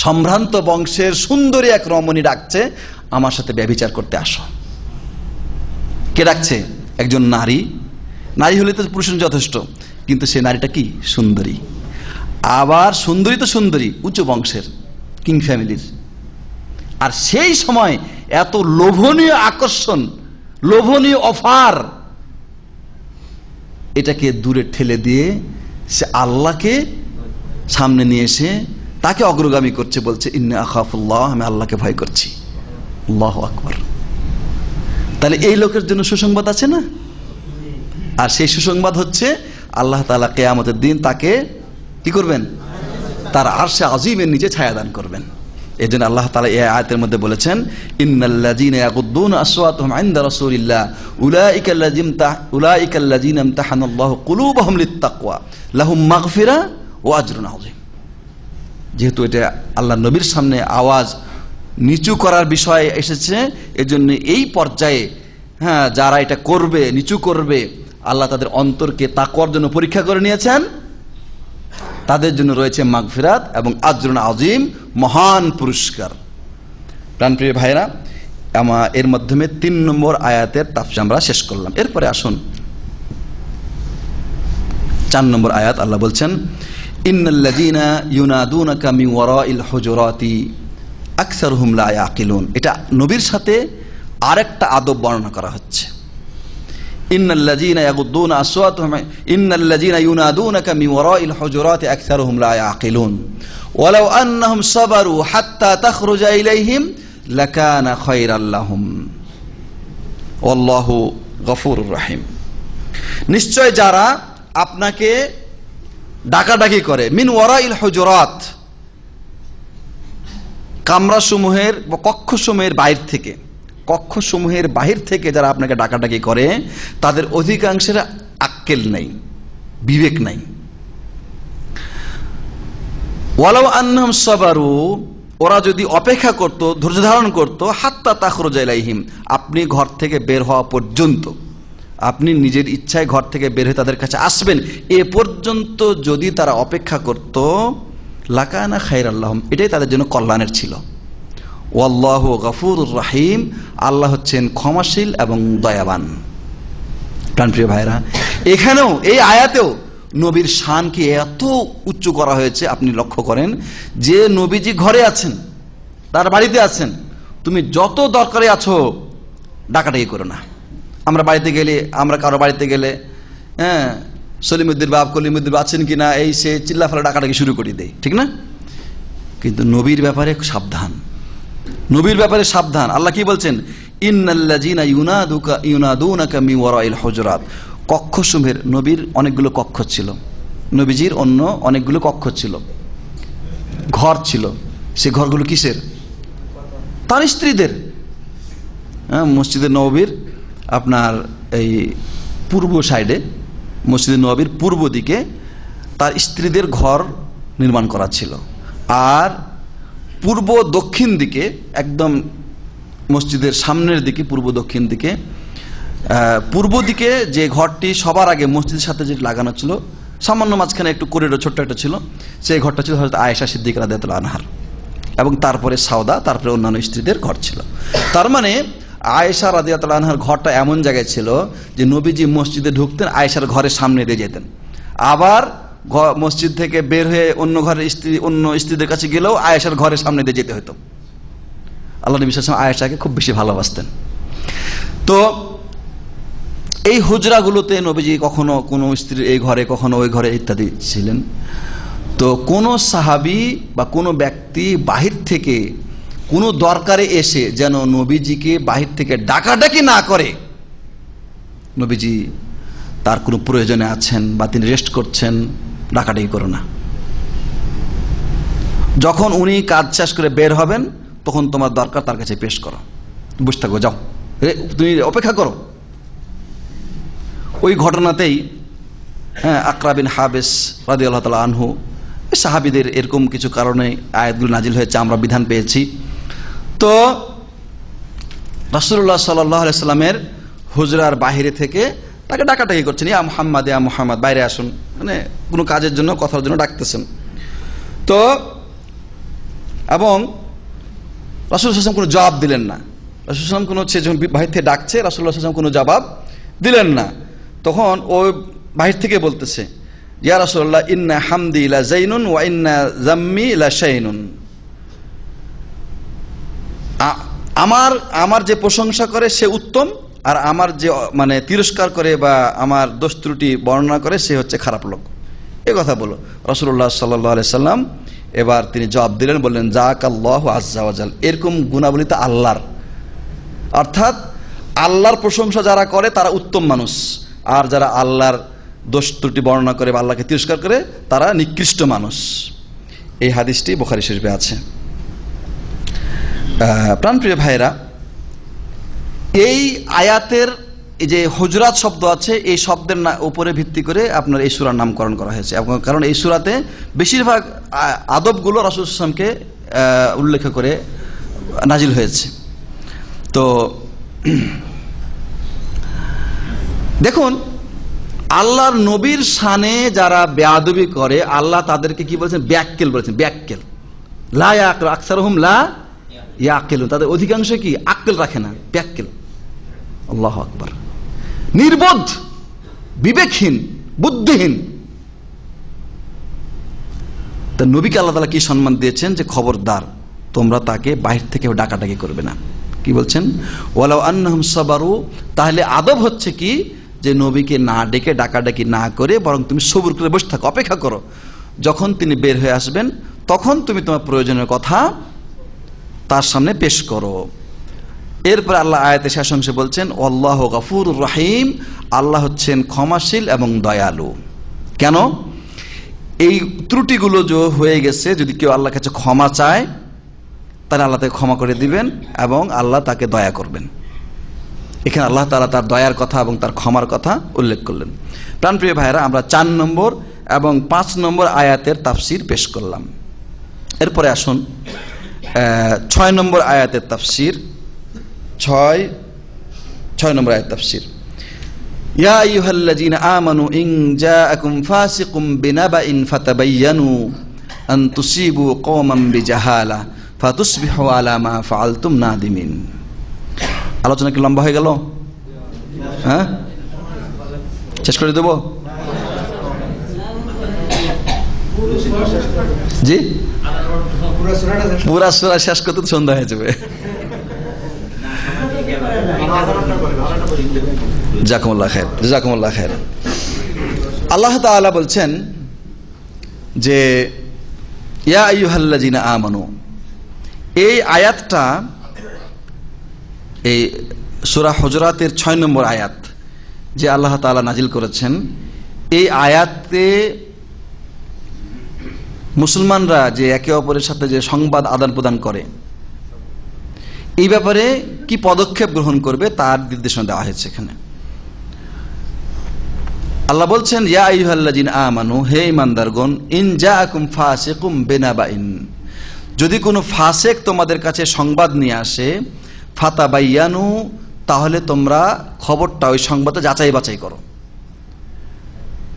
[SPEAKER 4] সম্ভ্রান্ত বংশের সুন্দরী এক রমণী ডাকছে, আমার সাথে ব্যভিচার করতে আসো। কে ডাকছে? একজন নারী হলে তো পুরুষের যথেষ্ট, কিন্তু সে নারীটা কি? সুন্দরী। আবার সুন্দরী তো সুন্দরী, উচ্চ বংশের, কিং ফ্যামিলির। আর সেই সময় এত লোভনীয় আকর্ষণ, লোভনীয় অফার, এটাকে দূরে ঠেলে দিয়ে সে আল্লাহকে সামনে নিয়ে এসে তাকে অগ্রগামী করছে, বলছে ইন্নী আখাফুল্লাহ, আমি আল্লাহকে ভয় করছি। আল্লাহু আকবার। তাহলে এই লোকের জন্য সুসংবাদ আছে না? আর সেই সুসংবাদ হচ্ছে আল্লাহ তাআলা কিয়ামতের দিন তাকে কি করবেন? তার আরশে আজিমের নিচে ছায়া দান করবেন। এজন্য আল্লাহ তাআলা এই আয়াতের মধ্যে বলেছেন ইন্নাল্লাযীনা ইয়াগুদ্দুনা আসওয়াতাহুম ইনদা রাসূলিল্লাহ উলাইকাল্লাযীনা ইমতাহানাল্লাহু কুলুবাহুম লিত্তাকওয়া লাহুম মাগফিরা ওয়া আজরুন আযীম। যেহেতু এটা আল্লাহ নবীর সামনে আওয়াজ নিচু করার বিষয় এসেছে। এজন্য এই পর্যায়ে যারা এটা করবে, নিচু করবে, আল্লাহ তাদের অন্তরকে তাকওয়ার জন্য পরীক্ষা করে নিয়েছেন। তাদের জন্য রয়েছে মাগফিরাত এবং আজরুন আযীম, মহান পুরস্কার। প্রাণপ্রিয় ভাইরা, এর মাধ্যমে 3 নম্বর আয়াতের তাফসীর আমরা শেষ করলাম। এরপরে আসুন 4 নম্বর আয়াত। আল্লাহ বলছেন, ইন্নাল্লাযীনা ইউনাদুনাকা মিন ওয়ারাইল হুজুরাতি আকসারুহুম লা ইয়াকিলুন। এটা নবীর সাথে আরেকটা আদব বর্ণনা করা হচ্ছে। ইন্নাল্লাযীনা ইয়াগুদ্দুনা আসওয়াতাহুম ইন্নাল্লাযীনা ইউনাদুনাকা মিন ওয়ারাইল হুজুরাতি আকসারুহুম লা ইয়াকিলুন ওয়ালাউ আন্নাহুম সাবারু হাত্তা তাখরুজা ইলাইহিম লাকানা খায়রাল লাহুম ওয়াল্লাহু গফুরুর রহিম। নিশ্চয় যারা আপনাকে ডাকাডাকি করে, মিন ওয়ারাইল হুজুরাত, কামরাসমূহের বা কক্ষসমূহের বাহির থেকে, কক্ষসমূহের বাহির থেকে যারা আপনাকে ডাকাডাকি করে, তাদের অধিকাংশের আক্কেল নেই, বিবেক নাই। ওয়ালাউ আন্নাহুম সাবারু, ওরা যদি অপেক্ষা করত, ধৈর্য ধারণ করত, হাত্তা তাখরুজা ইলাইহিম, আপনি ঘর থেকে বের হওয়া পর্যন্ত, আপনি নিজের ইচ্ছায় ঘর থেকে বের হয়ে তাদের কাছে আসবেন, এ পর্যন্ত যদি তারা অপেক্ষা করত, লাকানা খায়রাল লাহুম, এটাই তাদের জন্য কল্যাণের ছিল। ওয়াল্লাহু গফুরুর রহিম, আল্লাহ হচ্ছেন ক্ষমাশীল এবং দয়াবান। প্রাণপ্রিয় ভাইরা, এখানেও এই আয়াতেও নবীর শানকে এত উচ্চ করা হয়েছে। আপনি লক্ষ্য করেন যে নবীজি ঘরে আছেন, তার বাড়িতে আছেন, তুমি যত দরকারে আছো ডাকাডাকি করো না। আমরা বাড়িতে গেলে, আমরা কারো বাড়িতে গেলে, সলিমুদ্দিন বাপ, কলিমুদ্দিন আছেন কিনা, এই সে চিল্লাফালা ডাকাডাকি শুরু করে দেয়, ঠিক না? কিন্তু নবীর ব্যাপারে সাবধান, নবীর ব্যাপারে সাবধান। আল্লাহ কি বলছেন? ইন্নাল্লাযীনা ইউনাদুনাকা মিন ওয়ারাইল হুজুরাত, কক্ষসমূহের, নবীর অনেকগুলো কক্ষ ছিল, নবীজির অন্য অনেকগুলো কক্ষ ছিল, ঘর ছিল। সে ঘরগুলো কিসের? তার স্ত্রীদের। মসজিদে নববীর আপনার এই পূর্ব সাইডে, মসজিদে নববীর পূর্ব দিকে তার স্ত্রীদের ঘর নির্মাণ করা ছিল। আর পূর্ব দক্ষিণ দিকে, একদম মসজিদের সামনের দিকে, পূর্ব দক্ষিণ দিকে, পূর্ব দিকে যে ঘরটি সবার আগে মসজিদের সাথে যেটা লাগানো ছিল, সামান্য মাঝখানে একটু করিডোর ছোট্ট একটা ছিল, সেই ঘরটা ছিল হযরত আয়েশা সিদ্দিকা রাদিয়াল্লাহু আনহার, এবং তারপরে সাউদা, তারপরে অন্যান্য স্ত্রীদের ঘর ছিল। তার মানে আয়েশা রাদিয়াল্লাহু আনহার ঘরটা এমন জায়গায় ছিল যে নবীজি মসজিদে ঢুকতেন, আয়েশার ঘরের সামনে দিয়ে যেতেন। আবার মসজিদ থেকে বের হয়ে অন্য ঘরের স্ত্রী, অন্য স্ত্রীদের কাছে গেলেও আয়েশার ঘরের সামনে দিয়ে যেতে হতো। আল্লাহ নবী সাল্লাল্লাহু আলাইহি ওয়াসাল্লাম আয়েশাকে খুব বেশি ভালোবাসতেন। তো এই হুজরাগুলোতে নবীজি কখনো কোনো স্ত্রীর এই ঘরে, কখনো ওই ঘরে ইত্যাদি ছিলেন। তো কোনো সাহাবী বা কোনো ব্যক্তি বাহির থেকে কোনো দরকারে এসে যেন নবীজিকে বাহির থেকে ডাকাডাকি না করে, নবীজি তার কোনো প্রয়োজনে আছেন বা তিনি রেস্ট করছেন, ডাকাডাকি করো না। যখন উনি কাজ শেষ করে বের হবেন, তখন তোমার দরকার তার কাছে পেশ করো, বসে থাকো, যাও, তুমি অপেক্ষা করো। ওই ঘটনাতেই আকরা বিন হাবিস রাদিয়াল্লাহু তাআলা আনহু, সাহাবীদের এরকম কিছু কারণে আয়াতগুলো নাজিল হয়েছে, আমরা বিধান পেয়েছি। তো রাসূলুল্লাহ সাল্লাল্লাহু আলাইহি সাল্লামের হুজরার বাহিরে থেকে তাকে ডাকাডাকি করছেন, ইয়া মুহাম্মদ, ইয়া মুহাম্মদ, বাইরে আসুন, মানে কোনো কাজের জন্য, কথার জন্য ডাকতেছেন। তো এবং রাসূলুল্লাহ সাল্লাল্লাহু আলাইহি ওয়াসাল্লাম কোনো জবাব দিলেন না। রাসূলুল্লাহ সাল্লাল্লাহু আলাইহি ওয়াসাল্লাম কোনো, সে যখন বাহির থেকে ডাকছে, রাসূলুল্লাহ সাল্লাল্লাহু আলাইহি ওয়াসাল্লাম কোনো জবাব দিলেন না। তখন ওই বাহির থেকে বলতেছে, ইয়া রাসূলুল্লাহ, ইন্না হামদি লা যাইনুন ওয়া ইন্না যাম্মি লা শাইনুন, আমার যে প্রশংসা করে সে উত্তম, আর আমার যে মানে তিরস্কার করে বা আমার দোষ ত্রুটি বর্ণনা করে সে হচ্ছে খারাপ লোক। এই কথা বলো। রাসূলুল্লাহ সাল্লাল্লাহু আলাইহি সাল্লাম এবার তিনি জবাব দিলেন, বললেন, জাকাল্লাহু আযজা ওয়া জাল, এরকম গুণাবলী তো আল্লাহর, অর্থাৎ আল্লাহর প্রশংসা যারা করে তারা উত্তম মানুষ, আর যারা আল্লাহর দোষ ত্রুটি বর্ণনা করে বা আল্লাহকে তিরস্কার করে তারা নিকৃষ্ট মানুষ। এই হাদিসটি বুখারী শরীফে আছে। প্রাণপ্রিয় ভাইরা, এই আয়াতের এই যে হুজরাত শব্দ আছে, এই শব্দের উপরে ভিত্তি করে আপনার এই সূরার নামকরণ করা হয়েছে। কারণ এই সূরাতে বেশিরভাগ আদবগুলো রাসূল সাল্লাল্লাহু আলাইহি ওয়াসাল্লামকে উল্লেখ করে নাজিল হয়েছে। তো দেখুন, আল্লাহর নবীর শানে যারা বেয়াদবি করে আল্লাহ তাদেরকে কি বলেছেন? ব্যাক্কেল বলেছেন। ব্যাক্কেল, লা ইয়াকিল আকসারুহুম লা ইয়াকিলুন, তাদের অধিকাংশ কি আক্কেল রাখে না, ব্যাক্কেল। আল্লাহু আকবার। নির্বোধ, বিবেকহীন, বুদ্ধিহীন। তা নবীকে আল্লাহ তাআলা কি সম্মান দিয়েছেন যে খবরদার তোমরা তাকে বাহির থেকে ডাকাডাকি করবে না। কি বলছেন? ওয়ালাউ আন্নাহুম সাবারু, তাহলে আদব হচ্ছে কি যে নবীকে না ডেকে ডাকাডাকি না করে বরং তুমি সবুর করে বসে থাকো, অপেক্ষা করো, যখন তিনি বের হয়ে আসবেন তখন তুমি তোমার প্রয়োজনের কথা তার সামনে পেশ করো। এরপর আল্লাহ আয়াতে শেষ অংশে বলছেন আল্লাহু গফুরুর রহিম, আল্লাহ হচ্ছেন ক্ষমাশীল এবং দয়ালু। কেন? এই ত্রুটিগুলো যে হয়ে গেছে, যদি কেউ আল্লাহর কাছে ক্ষমা চায় তাহলে আল্লাহ তাকে ক্ষমা করে দিবেন এবং আল্লাহ তাকে দয়া করবেন। এখানে আল্লাহ তাআলা তার দয়ার কথা এবং তার ক্ষমার কথা উল্লেখ করলেন। প্রাণপ্রিয় ভাইয়েরা, আমরা 4 নম্বর এবং 5 নম্বর আয়াতের তাফসির পেশ করলাম। এরপরে আসুন 6 নম্বর আয়াতের তাফসির। 6 নম্বর আয়াত তাফসির। ইয়া আইয়ুহাল্লাযীনা আমানু ইন জাআকুম ফাসিকুম বিনাবাইন ফাতাবায়ানু আন তুসিবু কওমান বিজাহালা ফাতুসবিহু আলা মা ফাআলতুম নাদিমিন। আলোচনা কি লম্বা হয়ে গেল? হ্যাঁ, শেষ করে দেব? জি, পুরা সূরা শেষ করতে সন্ধ্যা হয়ে যাবে। জাযাকুমুল্লাহ খায়র, জাযাকুমুল্লাহ খায়র। আল্লাহ তাআলা বলছেন যে ইয়া আইয়ুহাল্লাযীনা আমানু, এই আয়াতটা এই সূরা হুজুরাতের 6 নম্বর আয়াত যে আল্লাহ তাআলা নাজিল করেছেন, এই আয়াতে মুসলমানরা যে একে অপরের সাথে যে সংবাদ আদান প্রদান করে এই ব্যাপারে কি পদক্ষেপ গ্রহণ করবে তার নির্দেশনা দেওয়া হয়েছে। এখানে আল্লাহ বলছেন ইয়া আইয়ুহাল্লাযীনা আমানু, হে ঈমানদারগণ, ইন জাআকুম ফাসিকুম বিনাবাইন, যদি কোনো ফাসিক তোমাদের কাছে সংবাদ নিয়ে আসে, ফাতাবায়ানু, তাহলে তোমরা খবরটা ওই সংবাদটা যাচাই বাছাই করো।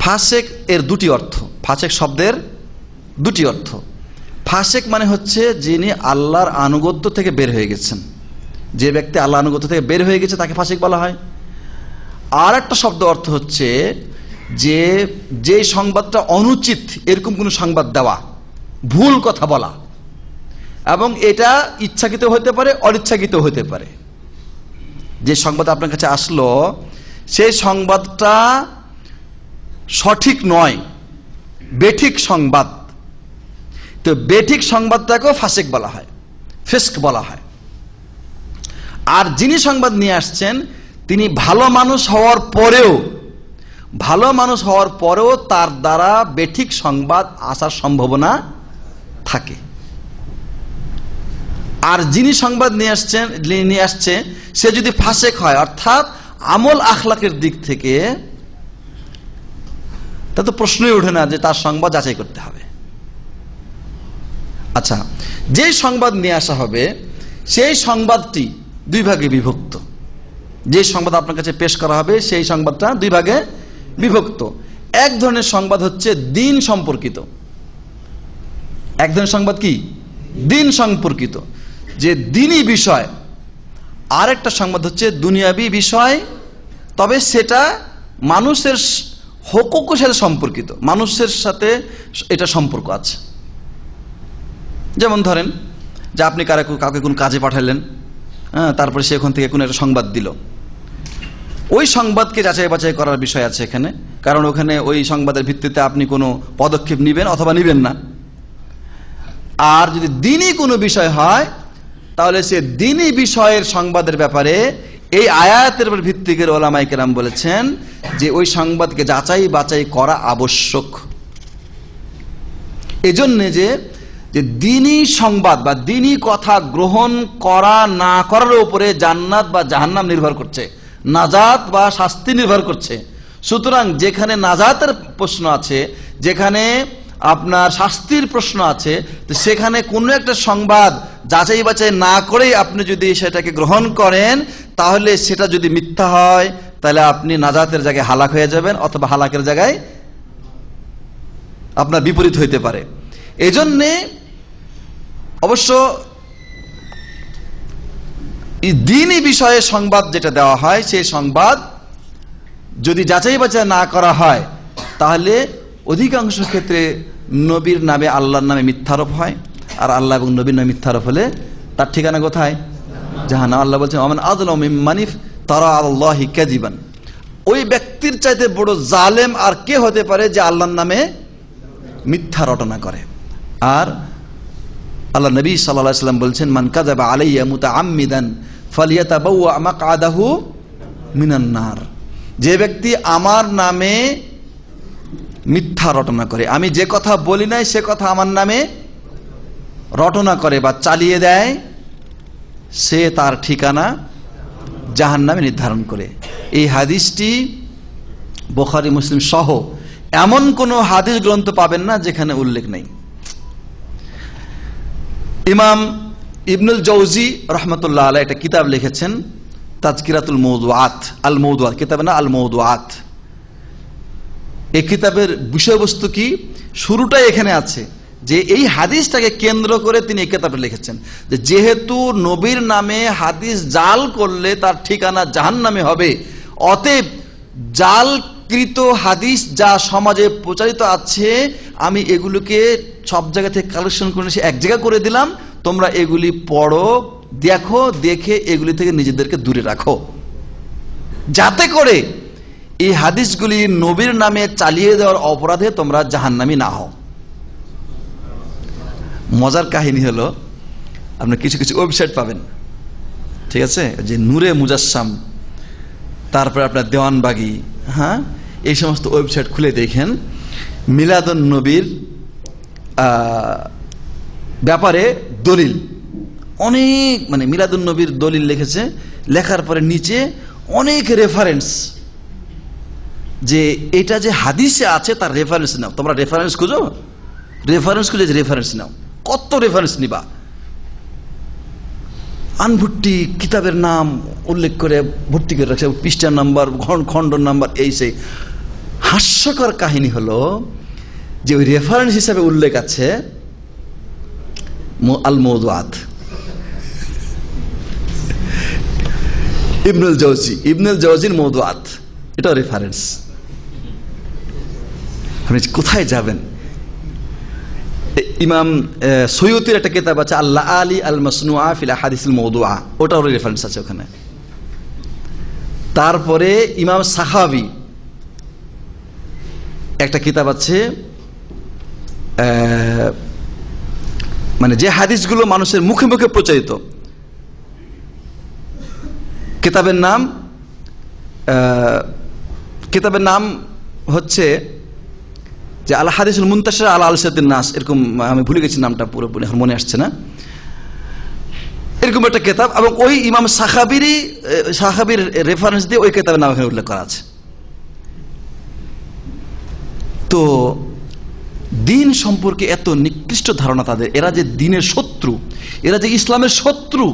[SPEAKER 4] ফাসিক এর দুটি অর্থ, ফাসিক শব্দের দুটি অর্থ। ফাসিক মানে হচ্ছে যিনি আল্লাহর আনুগত্য থেকে বের হয়ে গেছেন, যে ব্যক্তি আল্লাহ আনুগত্য থেকে বের হয়ে গেছে তাকে ফাসিক বলা হয়। আর একটা শব্দ অর্থ হচ্ছে যে সংবাদটা অনুচিত এরকম কোনো সংবাদ দেওয়া, ভুল কথা বলা, এবং এটা ইচ্ছাকৃত হতে পারে অনিচ্ছাকৃত হতে পারে। যে সংবাদ আপনার কাছে আসলো সেই সংবাদটা সঠিক নয়, বেঠিক সংবাদ, তো বেঠিক সংবাদটাকেও ফাসিক বলা হয়, ফিস্ক বলা হয়। আর যিনি সংবাদ নিয়ে আসছেন তিনি ভালো মানুষ হওয়ার পরেও তার দ্বারা বেঠিক সংবাদ আসার সম্ভাবনা থাকে। আর যিনি সংবাদ নিয়ে আসছে সে যদি ফাসিক হয়, অর্থাৎ আমল আখলাকের দিক থেকে, তা তো প্রশ্নই ওঠে না যে তার সংবাদ যাচাই করতে হবে। আচ্ছা, যে সংবাদ নিয়ে আসা হবে সেই সংবাদটি 2 ভাগে বিভক্ত। যে সংবাদ আপনার কাছে পেশ করা হবে সেই সংবাদটা 2 ভাগে বিভক্ত। এক ধরনের সংবাদ হচ্ছে দিন সম্পর্কিত। এক ধরনের সংবাদ কি? দিন সম্পর্কিত, যে দিনই বিষয়। আর একটা সংবাদ হচ্ছে দুনিয়াবি বিষয়, তবে সেটা মানুষের হুকুকের সাথে সম্পর্কিত, মানুষের সাথে এটা সম্পর্ক আছে। যেমন ধরেন যে আপনি কাউকে কোন কাজে পাঠালেন, তারপরে সে ওখান থেকে কোনো একটা সংবাদ দিল, ওই সংবাদকে যাচাই বাছাই করার বিষয় আছে এখানে, কারণ ওখানে ওই সংবাদের ভিত্তিতে আপনি কোনো পদক্ষেপ নেবেন অথবা নেবেন না। আর যদি দিনই কোনো বিষয় হয় তাহলে সে দিনই বিষয়ের সংবাদের ব্যাপারে এই আয়াতের উপর ভিত্তি করে ওলামায়ে কেরাম বলেছেন যে ওই সংবাদকে যাচাই বাছাই করা আবশ্যক। এজন্য যে দিনই সংবাদ বা দিনই কথা গ্রহণ করা না করার উপরে জান্নাত বা জাহান্নাম নির্ভর করছে, নাজাত বা শাস্তি নির্ভর করছে। সুতরাং যেখানে নাজাতের প্রশ্ন আছে, যেখানে আপনার শাস্তির প্রশ্ন আছে, তো সেখানে কোনো একটা সংবাদ যাচাই বাছাই না করেই আপনি যদি সেটাকে গ্রহণ করেন, তাহলে সেটা যদি মিথ্যা হয় তাহলে আপনি নাজাতের জায়গায় হালাক হয়ে যাবেন, অথবা হালাকের জায়গায় আপনার বিপরীত হইতে পারে। এজন্যে অবশ্য দ্বীনি বিষয়ে সংবাদ যেটা দেওয়া হয়, সেই সংবাদ যদি যাচাই বাছাই না করা হয় তাহলে অধিকাংশ ক্ষেত্রে নবীর নামে আল্লাহর নামে মিথ্যারোপ হয়, আর আল্লাহ এবং নবীর নামে মিথ্যারোপ হলে তার ঠিকানা কোথায়? জাহান্নাম। আল্লাহ বলছেন ওমান আযলামু মিম্মান ইফতারা আলাল্লাহি কাযিবান। ওই ব্যক্তির চাইতে বড় জালেম আর কে হতে পারে যে আল্লাহর নামে মিথ্যা রটনা করে। আর আল্লাহ নবী সাল্লাল্লাহু আলাইহি ওয়াসাল্লাম বলছেন মান কাযাবা আলাইয়া মুতাআম্মিদান ফালিয়াতাবাওয়া মাকআদাহু মিনান নার। যে ব্যক্তি আমার নামে মিথ্যা রটনা করে, আমি যে কথা বলি নাই সে কথা আমার নামে রটনা করে বা চালিয়ে দেয়, সে তার ঠিকানা জাহান্নামে নির্ধারণ করে। এই হাদিসটি বুখারী মুসলিম সহ এমন কোন হাদিস গ্রন্থ পাবেন না যেখানে উল্লেখ নেই। ইমাম ইবনুল জৌজি রহমতুল্লাহ আলাইহি একটা কিতাব লিখেছেন, তাজকিরাতুল মওদুআত, আল মওদুআত কিতাবে না, আল মওদুআত। এই কিতাবের বিষয়বস্তু কি, শুরুটাই এখানে আছে যে এই হাদিসটাকে কেন্দ্র করে তিনি এই কিতাবে লিখেছেন যে যেহেতু নবীর নামে হাদিস জাল করলে তার ঠিকানা জাহান্নামে হবে, অতএব জালকৃত হাদিস যা সমাজে প্রচারিত আছে আমি এগুলোকে সব জায়গা থেকে কালেকশন করে এসে এক জায়গা করে দিলাম, তোমরা এগুলি পড়ো, দেখো, দেখে এগুলি থেকে নিজেদেরকে দূরে রাখো, যাতে করে এই হাদিসগুলি নবীর নামে চালিয়ে দেওয়ার অপরাধে তোমরা জাহান্নামী না হও। মজার কাহিনী হলো, আপনি কিছু কিছু ওয়েবসাইট পাবেন, ঠিক আছে, যে নূরে মুজাসসাম, তারপরে আপনার দেওয়ানবাগি, হ্যাঁ, এই সমস্ত ওয়েবসাইট খুলে দেখেন মিলাদুন নবীর ব্যাপারে দলিল অনেক, মানে মিলাদুন নবীর দলিল লিখেছে, লেখার পরে নিচে অনেক রেফারেন্স, যে এটা যে হাদিসে আছে তার রেফারেন্স নাও। তোমরা রেফারেন্স খুঁজো, রেফারেন্স খুঁজে রেফারেন্স নাও। কত রেফারেন্স নিবা? আনভুট্টি কিতাবের নাম উল্লেখ করে ভর্তি করে রাখছে, পৃষ্ঠার নাম্বার, খণ্ড নাম্বার, এই সেই। হাস্যকর কাহিনী হলো যে ওই রেফারেন্স হিসাবে উল্লেখ আছে আল মওদুআত, ইবনুল জৌজির মওদুআত, এটা রেফারেন্স। আপনি কোথায় যাবেন? ইমাম সৈয়ুতির একটা কিতাব আছে আল্লাহ আলী আল মাসনুআ ফিল আহাদিসিল মাওদুআ, ওটাও রেফারেন্স আছে ওখানে। তারপরে ইমাম সাহাবী একটা কিতাব আছে, মানে যে হাদিসগুলো মানুষের মুখে মুখে প্রচারিত, কিতাবের নাম হচ্ছে যে আল হাদিসুল মুনতাশির আলা আলসাতিন নাস, এরকম, আমি ভুলে গেছি নামটা পুরোপুরি এখন মনে আসছে না, এরকম একটা কিতাব। এবং ওই ইমাম সাহাবীর রেফারেন্স দিয়ে ওই কিতাবের নাম এখানে উল্লেখ করা আছে। তো দিন সম্পর্কে এত নিকৃষ্ট ধারণা তাদের, এরা যে দিনের শত্রু, এরা যে ইসলামের শত্রু,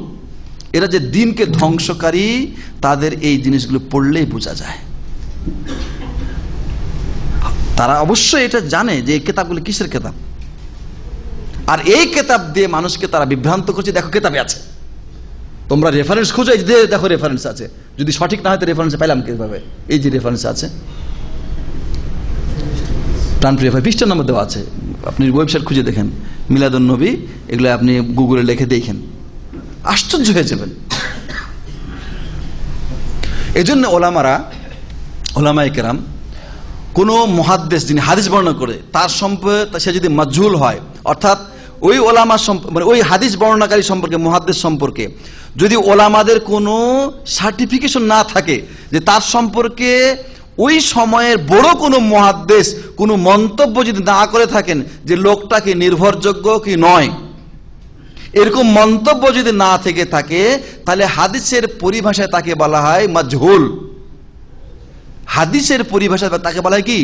[SPEAKER 4] এরা যে দিনকে ধ্বংসকারী, তাদের এই জিনিসগুলো পড়লেই বোঝা যায়। তারা অবশ্যই এটা জানে যে এই কিতাবগুলো কিসের কিতাব, আর এই কিতাব দিয়ে মানুষকে তারা বিভ্রান্ত করছে। দেখো কিতাবে আছে, তোমরা রেফারেন্স খোঁজো, এই যে দেখো রেফারেন্স আছে, যদি সঠিক না হয় তো রেফারেন্স পাইলাম কিভাবে? এই যে রেফারেন্স আছে, প্রাণপ্রিয় ভাই, পৃষ্ঠার নম্বর দেওয়া আছে, আপনি ওয়েবসাইট খুঁজে দেখেন, মিলাদুন নবী, এগুলো আপনি গুগলে লিখে দেখেন, আশ্চর্য হয়ে যাবেন। এজন্য ওলামায়ে কেরাম, কোন মুহাদ্দিস যিনি হাদিস বর্ণনা করে তার সম্পর্কে সে যদি মাজহুল হয়, অর্থাৎ ওই ওলামা মানে ওই হাদিস বর্ণনাকারী সম্পর্কে, মুহাদ্দিস সম্পর্কে যদি ওলামাদের কোনো সার্টিফিকেশন না থাকে, যে তার সম্পর্কে ওই সময়ের বড় কোনো মুহাদ্দিস কোনো মন্তব্য যদি না করে থাকেন যে লোকটা কি নির্ভরযোগ্য কি নয়, এরকম মন্তব্য যদি না থেকে থাকে, তাহলে হাদিসের পরিভাষায় তাকে বলা হয় মাজহুল। হাদিসের পরিভাষায় তাকে বলা হয় কি?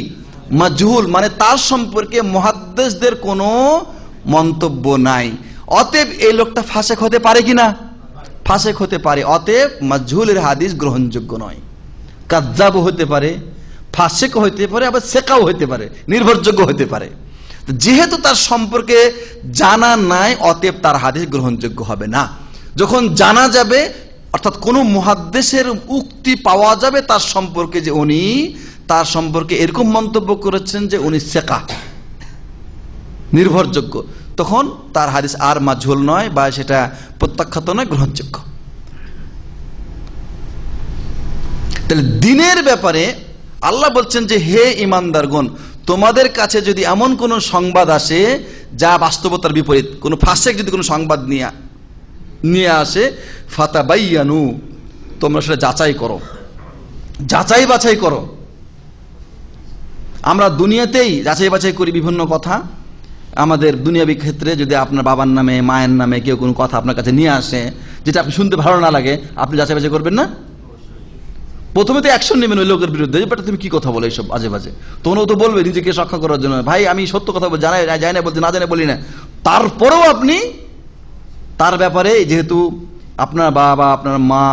[SPEAKER 4] মাজহুল। মানে তার সম্পর্কে মুহাদ্দিসদের কোনো মন্তব্য নাই। অতএব এই লোকটা ফাসেক হতে পারে কিনা? ফাসেক হতে পারে। অতএব মাজহুলের হাদিস গ্রহণযোগ্য নয়। কাজ্জাবও হতে পারে, ফাসেক হতে পারে, আবার সেকাও হতে পারে, নির্ভরযোগ্য হতে পারে। যেহেতু তার সম্পর্কে জানা নাই, অতএব তার হাদিস গ্রহণযোগ্য হবে না। যখন জানা যাবে, অর্থাৎ কোন মুহাদ্দিসের উক্তি পাওয়া যাবে তার সম্পর্কে, যে উনি তার সম্পর্কে এরকম মন্তব্য করেছেন যে উনি সেকা, নির্ভরযোগ্য, তখন তার হাদিস আর মাজহুল নয়, বা সেটা প্রত্যাখ্যাত নয়, গ্রহণযোগ্য। তাহলে দিনের ব্যাপারে আল্লাহ বলছেন যে হে ঈমানদারগণ, তোমাদের কাছে যদি এমন কোন সংবাদ আসে যা বাস্তবতার বিপরীত, কোন ফাসেক যদি কোনো সংবাদ নিয়ে আসে, ফাতাবাইয়ানু, তোমরা সেটা যাচাই করো, যাচাই বাছাই করো। আমরা দুনিয়াতেই যাচাই বাছাই করি বিভিন্ন কথা। আমাদের দুনিয়াবী ক্ষেত্রে যদি আপনার বাবার নামে, মায়ের নামে কেউ কোনো কথা আপনার কাছে নিয়ে আসে, যেটা আপনি শুনতে ভালো না লাগে, আপনি যাচাই বাছাই করবেন না? প্রথমে তো অ্যাকশন নেবেন ওই লোকের বিরুদ্ধে, বাট তুমি কি কথা বলো এইসব আজে বাজে। তোমরাও তো বলবে নিজেকে রক্ষা করার জন্য, ভাই আমি সত্য কথা যাই না বলতে, না জানে বলি না। তারপরেও আপনি তার ব্যাপারে, যেহেতু আপনার বাবা, আপনার মা,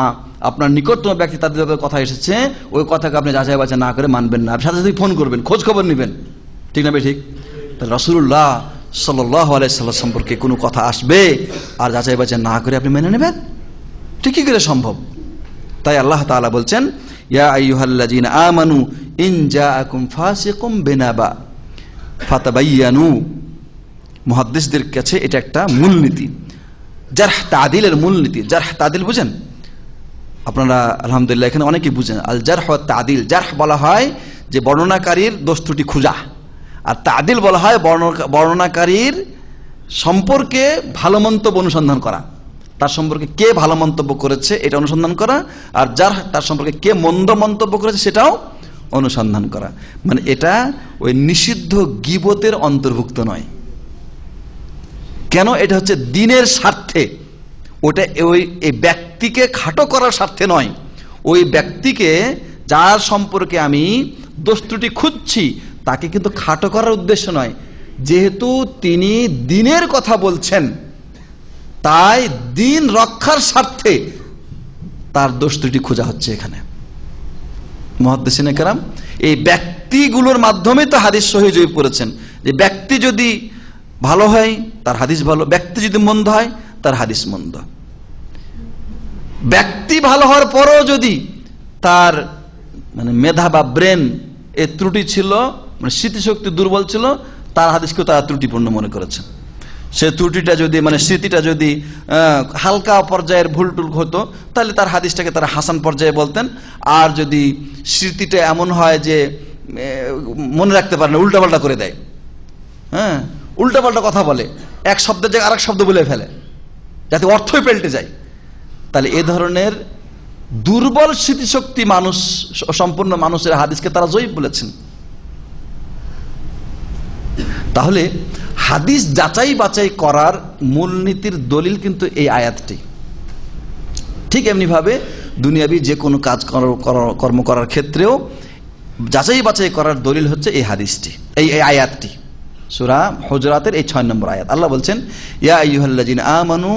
[SPEAKER 4] আপনার নিকটতম ব্যক্তি, তাদের ব্যাপারে কথা এসেছে, ওই কথাকে আপনি যাচাই বাছাই না করে মানবেন না, সাথে সাথে ফোন করবেন, খোঁজ খবর নেবেন, ঠিক না ভাই? ঠিক। তাহলে রাসূলুল্লাহ সাল্লাল্লাহু আলাইহি সাল্লাম সম্পর্কে কোনো কথা আসবে আর যাচাই বাছাই না করে আপনি মেনে নেবেন, ঠিক কি করে সম্ভব? তাই আল্লাহ তাআলা বলছেন, ইয়া আইয়ুহাল্লাযীনা আমানু ইন জাআকুম ফাসিকুম বিনাবা ফাতাবায়ানু। মুহাদ্দিসদের কাছে এটা একটা মূলনীতি, জারহ তাদিলের মূলনীতি। জারহ তাদিল বুঝেন আপনারা? আলহামদুলিল্লাহ এখানে অনেকেই বুঝেন। আল জারহ ওয়াত তাদিল, জারহ বলা হয় যে বর্ণনাকারীর দোষ ত্রুটি খোঁজা, আর তাদিল বলা হয় বর্ণনাকারীর সম্পর্কে ভালো মন্তব্য অনুসন্ধান করা, তার সম্পর্কে কে ভালো মন্তব্য করেছে এটা অনুসন্ধান করা, আর যার তার সম্পর্কে কে মন্দ মন্তব্য করেছে সেটাও অনুসন্ধান করা। মানে এটা ওই নিষিদ্ধ গীবতের অন্তর্ভুক্ত নয়। কেন? এটা হচ্ছে দ্বীনের স্বার্থে, ওটা ওই ব্যক্তিকে খাটো করার স্বার্থে নয়। ওই ব্যক্তিকে যার সম্পর্কে আমি দোষ ত্রুটি খুঁজছি তাকে কিন্তু খাটো করার উদ্দেশ্য নয়, যেহেতু তিনি দ্বীনের কথা বলছেন, তাই দ্বীন রক্ষার স্বার্থে তার দোষ ত্রুটি খোঁজা হচ্ছে এখানে। মুহাদ্দিসিনে কেরাম এই ব্যক্তিগুলোর মাধ্যমে তো হাদিস সহিহ করেছেন, যে ব্যক্তি যদি ভালো হয় তার হাদিস ভালো, ব্যক্তি যদি মন্দ হয় তার হাদিস মন্দ। ব্যক্তি ভালো হওয়ার পরও যদি তার মানে মেধা বা ব্রেন এর ত্রুটি ছিল, মানে স্মৃতিশক্তি দুর্বল ছিল, তার হাদিসকেও তারা ত্রুটিপূর্ণ মনে করেছেন। সে ত্রুটিটা যদি মানে স্মৃতিটা যদি হালকা পর্যায়ের ভুল টুল হতো, তাহলে তার হাদিসটাকে তারা হাসান পর্যায়ে বলতেন। আর যদি স্মৃতিটা এমন হয় যে মনে রাখতে পারে না, উল্টাপাল্টা করে দেয়, হ্যাঁ, উল্টাপাল্টা কথা বলে, এক শব্দের জায়গায় আরেক শব্দ বলে ফেলে, যাতে অর্থই পাল্টে যায়, তাহলে এ ধরনের দুর্বল স্মৃতিশক্তি মানুষ সম্পূর্ণ মানুষের হাদিসকে তারা জয়ীফ বলেছেন। তাহলে হাদিস যাচাই বাছাই করার মূলনীতির দলিল কিন্তু এই আয়াতটি। ঠিক এমনি ভাবে দুনিয়াবি যে কোনো কাজ কর্ম করার ক্ষেত্রেও যাচাই বাছাই করার দলিল হচ্ছে এই হাদিসটি, এই আয়াতটি। সূরা হুজুরাতের এই 6 নম্বর আয়াত। আল্লাহ বলছেন, ইয়া আইয়ুহাল্লাযীনা আমানু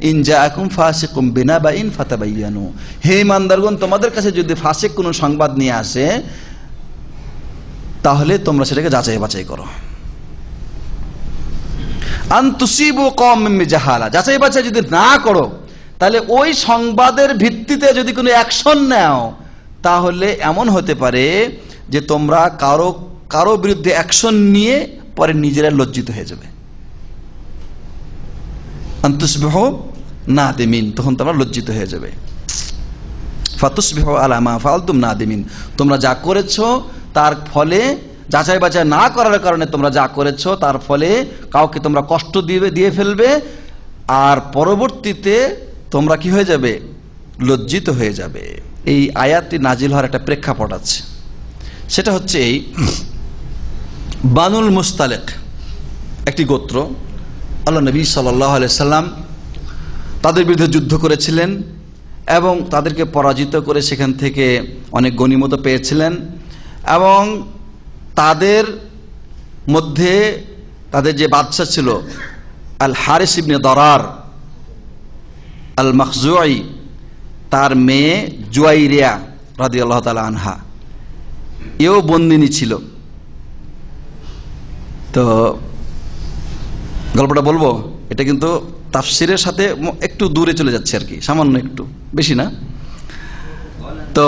[SPEAKER 4] ইন জাআকুম ফাসিকুম বিনাবাইন ফাতাবায়ানু। হে ঈমানদারগণ, তোমাদের কাছে যদি ফাসিক কোনো সংবাদ নিয়ে আসে তাহলে তোমরা সেটাকে যাচাই বাছাই করো। আন তুসিবু কওমান বিজাহালা, যাচাই বাছাই যদি না করো তাহলে ওই সংবাদের ভিত্তিতে যদি কোনো অ্যাকশন নাও, তাহলে এমন হতে পারে যে তোমরা কারো বিরুদ্ধে অ্যাকশন নিয়ে পরে নিজেরা লজ্জিত হয়ে যাবে। আন তুসবিহু নাদিমিন, তখন তোমরা লজ্জিত হয়ে যাবে। ফাতুসবিহু আলা মা ফাআলতুম নাদিমিন, তোমরা যা করেছো তার ফলে, যাচাই বাছাই না করার কারণে তোমরা যা করেছো তার ফলে কাউকে তোমরা কষ্ট দিয়ে ফেলবে, আর পরবর্তীতে তোমরা কি হয়ে যাবে? লজ্জিত হয়ে যাবে। এই আয়াতটি নাজিল হওয়ার একটা প্রেক্ষাপট আছে, সেটা হচ্ছে এই বানুল মুস্তালিক একটি গোত্র, আল্লাহ নবী সাল্লাল্লাহু আলাইহি সাল্লাম তাদের বিরুদ্ধে যুদ্ধ করেছিলেন এবং তাদেরকে পরাজিত করে সেখান থেকে অনেক গনিমত পেয়েছিলেন। এবং তাদের মধ্যে তাদের যে বাদশা ছিল আল হারিস ইবনে দরার আল মখজুই, তার মেয়ে জুয়াইরিয়া রাদিয়াল্লাহু তাআলা আনহা, এও বন্দিনী ছিল। তো গল্পটা বলবো, এটা কিন্তু তাফসিরের সাথে একটু দূরে চলে যাচ্ছে আর কি, সামান্য একটু, বেশি না। তো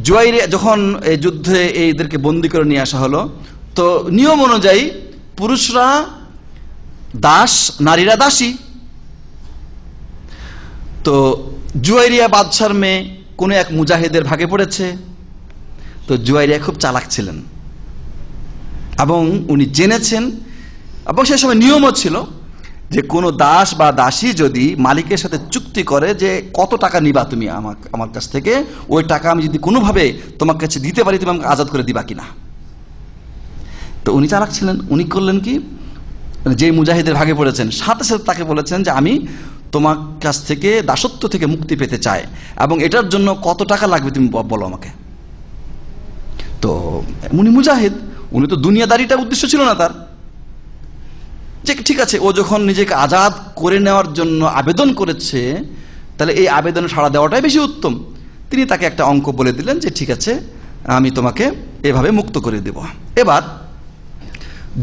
[SPEAKER 4] জুয়াইরিয়া যখন এই যুদ্ধে এইদেরকে বন্দি করে নিয়ে আসা হলো, তো নিয়ম অনুযায়ী পুরুষরা দাস, নারীরা দাসী। তো জুয়াইরিয়া বাদশার মেয়ে কোন এক মুজাহিদের ভাগে পড়েছে। তো জুয়াইরিয়া খুব চালাক ছিলেন এবং উনি জেনেছেন, এবং সে সময় নিয়মও ছিল যে কোনো দাস বা দাসী যদি মালিকের সাথে চুক্তি করে যে কত টাকা নিবা তুমি আমার কাছ থেকে, ওই টাকা আমি যদি কোনোভাবে তোমার কাছে দিতে পারি, তুমি আমাকে আজাদ করে দিবা কিনা। তো উনি চালাক ছিলেন, উনি করলেন কি, যে মুজাহিদের ভাগে পড়েছেন সাথে সাথে তাকে বলেছেন যে আমি তোমার কাছ থেকে দাসত্ব থেকে মুক্তি পেতে চাই, এবং এটার জন্য কত টাকা লাগবে তুমি বলো আমাকে। তো উনি মুজাহিদ, উনি তো দুনিয়াদারিটা উদ্দেশ্য ছিল না তার, যে ঠিক আছে ও যখন নিজেকে আজাদ করে নেওয়ার জন্য আবেদন করেছে, তাহলে এই আবেদনে সাড়া দেওয়াটাই বেশি উত্তম। তিনি তাকে একটা অঙ্ক বলে দিলেন যে ঠিক আছে, আমি তোমাকে এভাবে মুক্ত করে দেব। এবার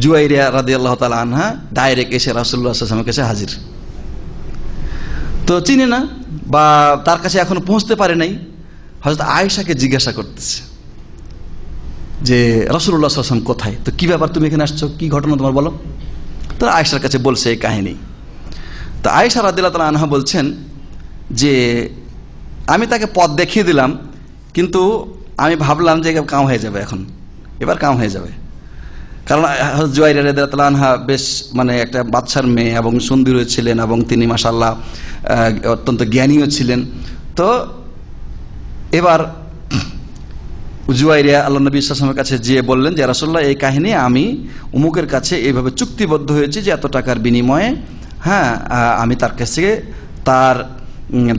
[SPEAKER 4] জুয়াইরিয়া রাদিয়াল্লাহু তাআলা আনহা ডাইরেক্ট এসে রাসূলুল্লাহ সাল্লাল্লাহু আলাইহি ওয়াসাল্লামের কাছে হাজির। তো চিনে না বা তার কাছে এখনো পৌঁছতে পারে নাই, হযরত আয়েশাকে জিজ্ঞাসা করতেছে যে রাসূলুল্লাহ সাল্লাল্লাহু আলাইহি ওয়াসাল্লাম কোথায়, তো কি ব্যাপার, তুমি এখানে আসছো, কি ঘটনা তোমার বলো। তো আয়েশার কাছে বলছে এই কাহিনী। তো আয়েশা রাদিয়াল্লাহু তাআলা আনহা বলছেন যে আমি তাকে পথ দেখিয়ে দিলাম, কিন্তু আমি ভাবলাম যে কাম হয়ে যাবে, এবার কাম হয়ে যাবে। কারণ জুয়াইরিয়া রাদিয়াল্লাহু তাআলা আনহা বেশ মানে একটা বাদশার মেয়ে এবং সুন্দরী ছিলেন, এবং তিনি মাশাআল্লাহ অত্যন্ত জ্ঞানীও ছিলেন। তো এবার জুয়াইরিয়া আল্লাহ নবী সাল্লাল্লাহু আলাইহি ওয়াসাল্লামের কাছে গিয়ে বললেন যে রাসূলুল্লাহ, এই কাহিনী আমি উমুকের কাছে এইভাবে চুক্তিবদ্ধ হয়েছি যে এত টাকার বিনিময়ে আমি তার কাছ থেকে তার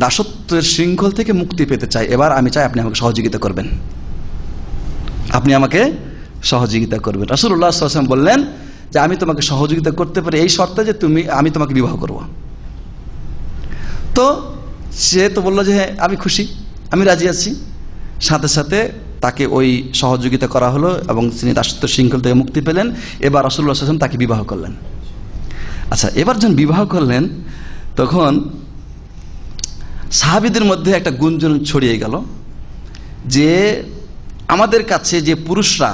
[SPEAKER 4] দাসত্বের শৃঙ্খল থেকে মুক্তি পেতে চাই, এবার আমি চাই আপনি আমাকে সহযোগিতা করবেন, আপনি আমাকে সহযোগিতা করবেন। রাসূলুল্লাহ সাল্লাল্লাহু আলাইহি ওয়াসাল্লাম বললেন যে আমি তোমাকে সহযোগিতা করতে পারি এই শর্তে যে আমি তোমাকে বিবাহ করব। তো সে তো বললো যে হ্যাঁ আমি খুশি, আমি রাজি আছি। সাথে সাথে তাকে ওই সহযোগিতা করা হলো এবং তিনি দাসত্ব শৃঙ্খল থেকে মুক্তি পেলেন। এবার রাসূলুল্লাহ সাল্লাল্লাহু আলাইহি ওয়াসাল্লাম তাকে বিবাহ করলেন। আচ্ছা, এবার যখন বিবাহ করলেন তখন সাহাবীদের মধ্যে একটা গুঞ্জন ছড়িয়ে গেল যে আমাদের কাছে যে পুরুষরা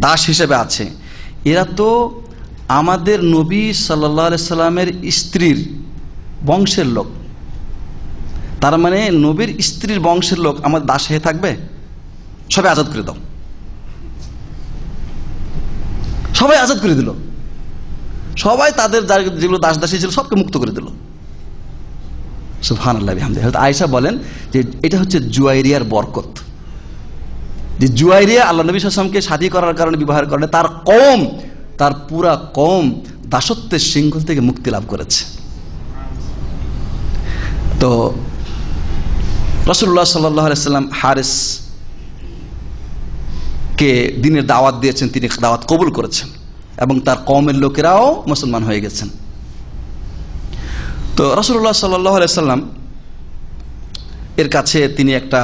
[SPEAKER 4] দাস হিসেবে আছে, এরা তো আমাদের নবী সাল্লাল্লাহু আলাইহি সাল্লামের স্ত্রীর বংশের লোক, তার মানে নবীর স্ত্রীর বংশের লোক আমার দাস হয়ে থাকবে, সবাই আজাদ করে দাও। সবাই আজাদ করে দিল, সবাই তাদের যেগুলো দাস দাসী ছিল সবকে মুক্ত করে দিল। সুবহানাল্লাহ বিহামদিহি। হযরত আয়েশা বলেন যে এটা হচ্ছে জুয়াইরিয়ার বরকত, যে জুয়াইরিয়া আল্লাহ নবী সাল্লাল্লাহু আলাইহি ওয়াসাল্লামকে শাদী করার কারণে, বিবাহের কারণে তার কওম, তার পুরা কওম দাসত্বের শৃঙ্খল থেকে মুক্তি লাভ করেছে। তো রাসূলুল্লাহ সাল্লাল্লাহু আলাইহি ওয়াসাল্লাম হারিস কে দ্বীনের দাওয়াত দিয়েছেন, তিনি দাওয়াত কবুল করেছেন এবং তার কওমের লোকেরাও মুসলমান হয়ে গেছেন। তো রাসূলুল্লাহ সাল্লাল্লাহু আলাইহি ওয়াসাল্লাম এর কাছে তিনি একটা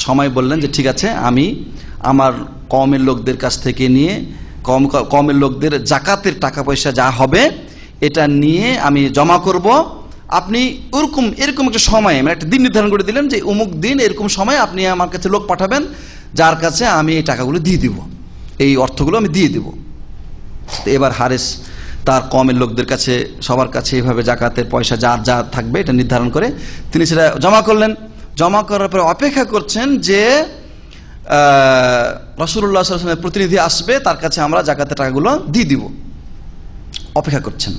[SPEAKER 4] সময় বললেন যে ঠিক আছে, আমি আমার কওমের লোকদের কাছ থেকে নিয়ে কওমের লোকদের যাকাতের টাকা পয়সা যা হবে এটা নিয়ে আমি জমা করব। আপনি এরকম একটা সময়, মানে একটা দিন নির্ধারণ করে দিলেন যে অমুক দিন এরকম সময় আপনি আমার কাছে লোক পাঠাবেন, যার কাছে আমি এই টাকাগুলো দিয়ে দিব, এই অর্থগুলো আমি দিয়ে দিব। এবার হারিস তার কওমের লোকদের কাছে, সবার কাছে এইভাবে যাকাতের পয়সা যার যা থাকবে এটা নির্ধারণ করে তিনি সেটা জমা করলেন। জমা করার পরে অপেক্ষা করছেন যে রাসূলুল্লাহ সাল্লাল্লাহু আলাইহি ওয়াসাল্লামের প্রতিনিধি আসবে, তার কাছে আমরা যাকাতের টাকাগুলো দিয়ে দিব। অপেক্ষা করছেন।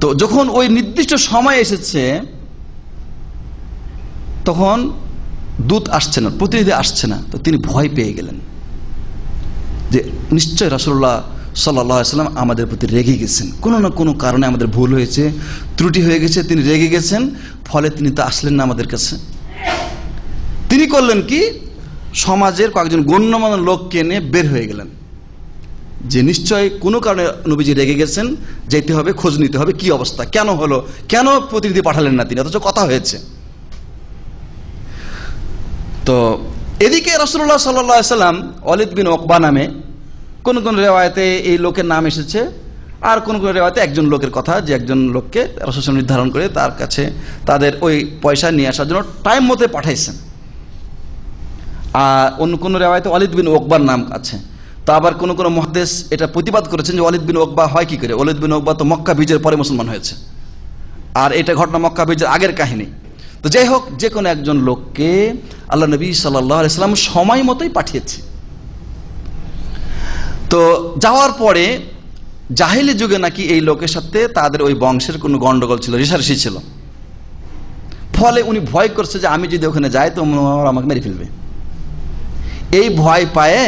[SPEAKER 4] তো যখন ওই নির্দিষ্ট সময় এসেছে তখন দূত আসছে না, প্রতিনিধি আসছে না। তো তিনি ভয় পেয়ে গেলেন যে নিশ্চয় রাসূলুল্লাহ সাল্লাল্লাহু আলাইহি ওয়াসাল্লাম আমাদের প্রতি রেগে গেছেন, কোনো না কোনো কারণে আমাদের ভুল হয়েছে, ত্রুটি হয়ে গেছে, তিনি রেগে গেছেন, ফলে তিনি তো আসলেন না আমাদের কাছে। তিনি করলেন কি, সমাজের কয়েকজন গণ্যমান্য লোককে নিয়ে বের হয়ে গেলেন যে নিশ্চয় কোনো কারণে নবীজি রেগে গেছেন, যেতে হবে, খোঁজ নিতে হবে কি অবস্থা, কেন হলো, কেন প্রতিনিধি পাঠালেন না তিনি, অথচ কথা হয়েছে। তো এদিকে রাসূলুল্লাহ সাল্লাল্লাহু আলাইহি সাল্লাম ওয়ালিদ বিন উকবা নামে কোন কোন রিওয়ায়াতে এই লোকের নাম এসেছে, আর কোন কোন রিওয়ায়াতে একজন লোকের কথা, যে একজন লোককে রাসূল নির্ধারণ করে তার কাছে তাদের ওই পয়সা নিয়ে আসার জন্য টাইম মতো পাঠাইছেন। আর অন্য কোন রিওয়ায়াতে ওয়ালিদ বিন উকবার নাম আছে। তো আবার কোন কোন মুহাদ্দিস এটা প্রতিবাদ করেছেন যে ওয়ালিদ বিন উকবা হয় কি করে, ওয়ালিদ বিন উকবা তো মক্কা বিজয়ের পরে মুসলমান হয়েছে, আর এটা ঘটনা মক্কা বিজয়ের আগের কাহিনী। তো যাই হোক, যে কোনো একজন লোককে আল্লাহ নবী সাল্লাল্লাহু আলাইহি সাল্লাম সময় মতোই পাঠিয়েছে। তো যাওয়ার পরে জাহেলি যুগে নাকি এই লোকের সাথে তাদের ওই বংশের কোনো গন্ডগোল ছিল, রেষারেষি ছিল, ফলে উনি ভয় করছে যে আমি যদি ওখানে যাই তো আমাকে মেরে ফেলবে। এই ভয় পায়ে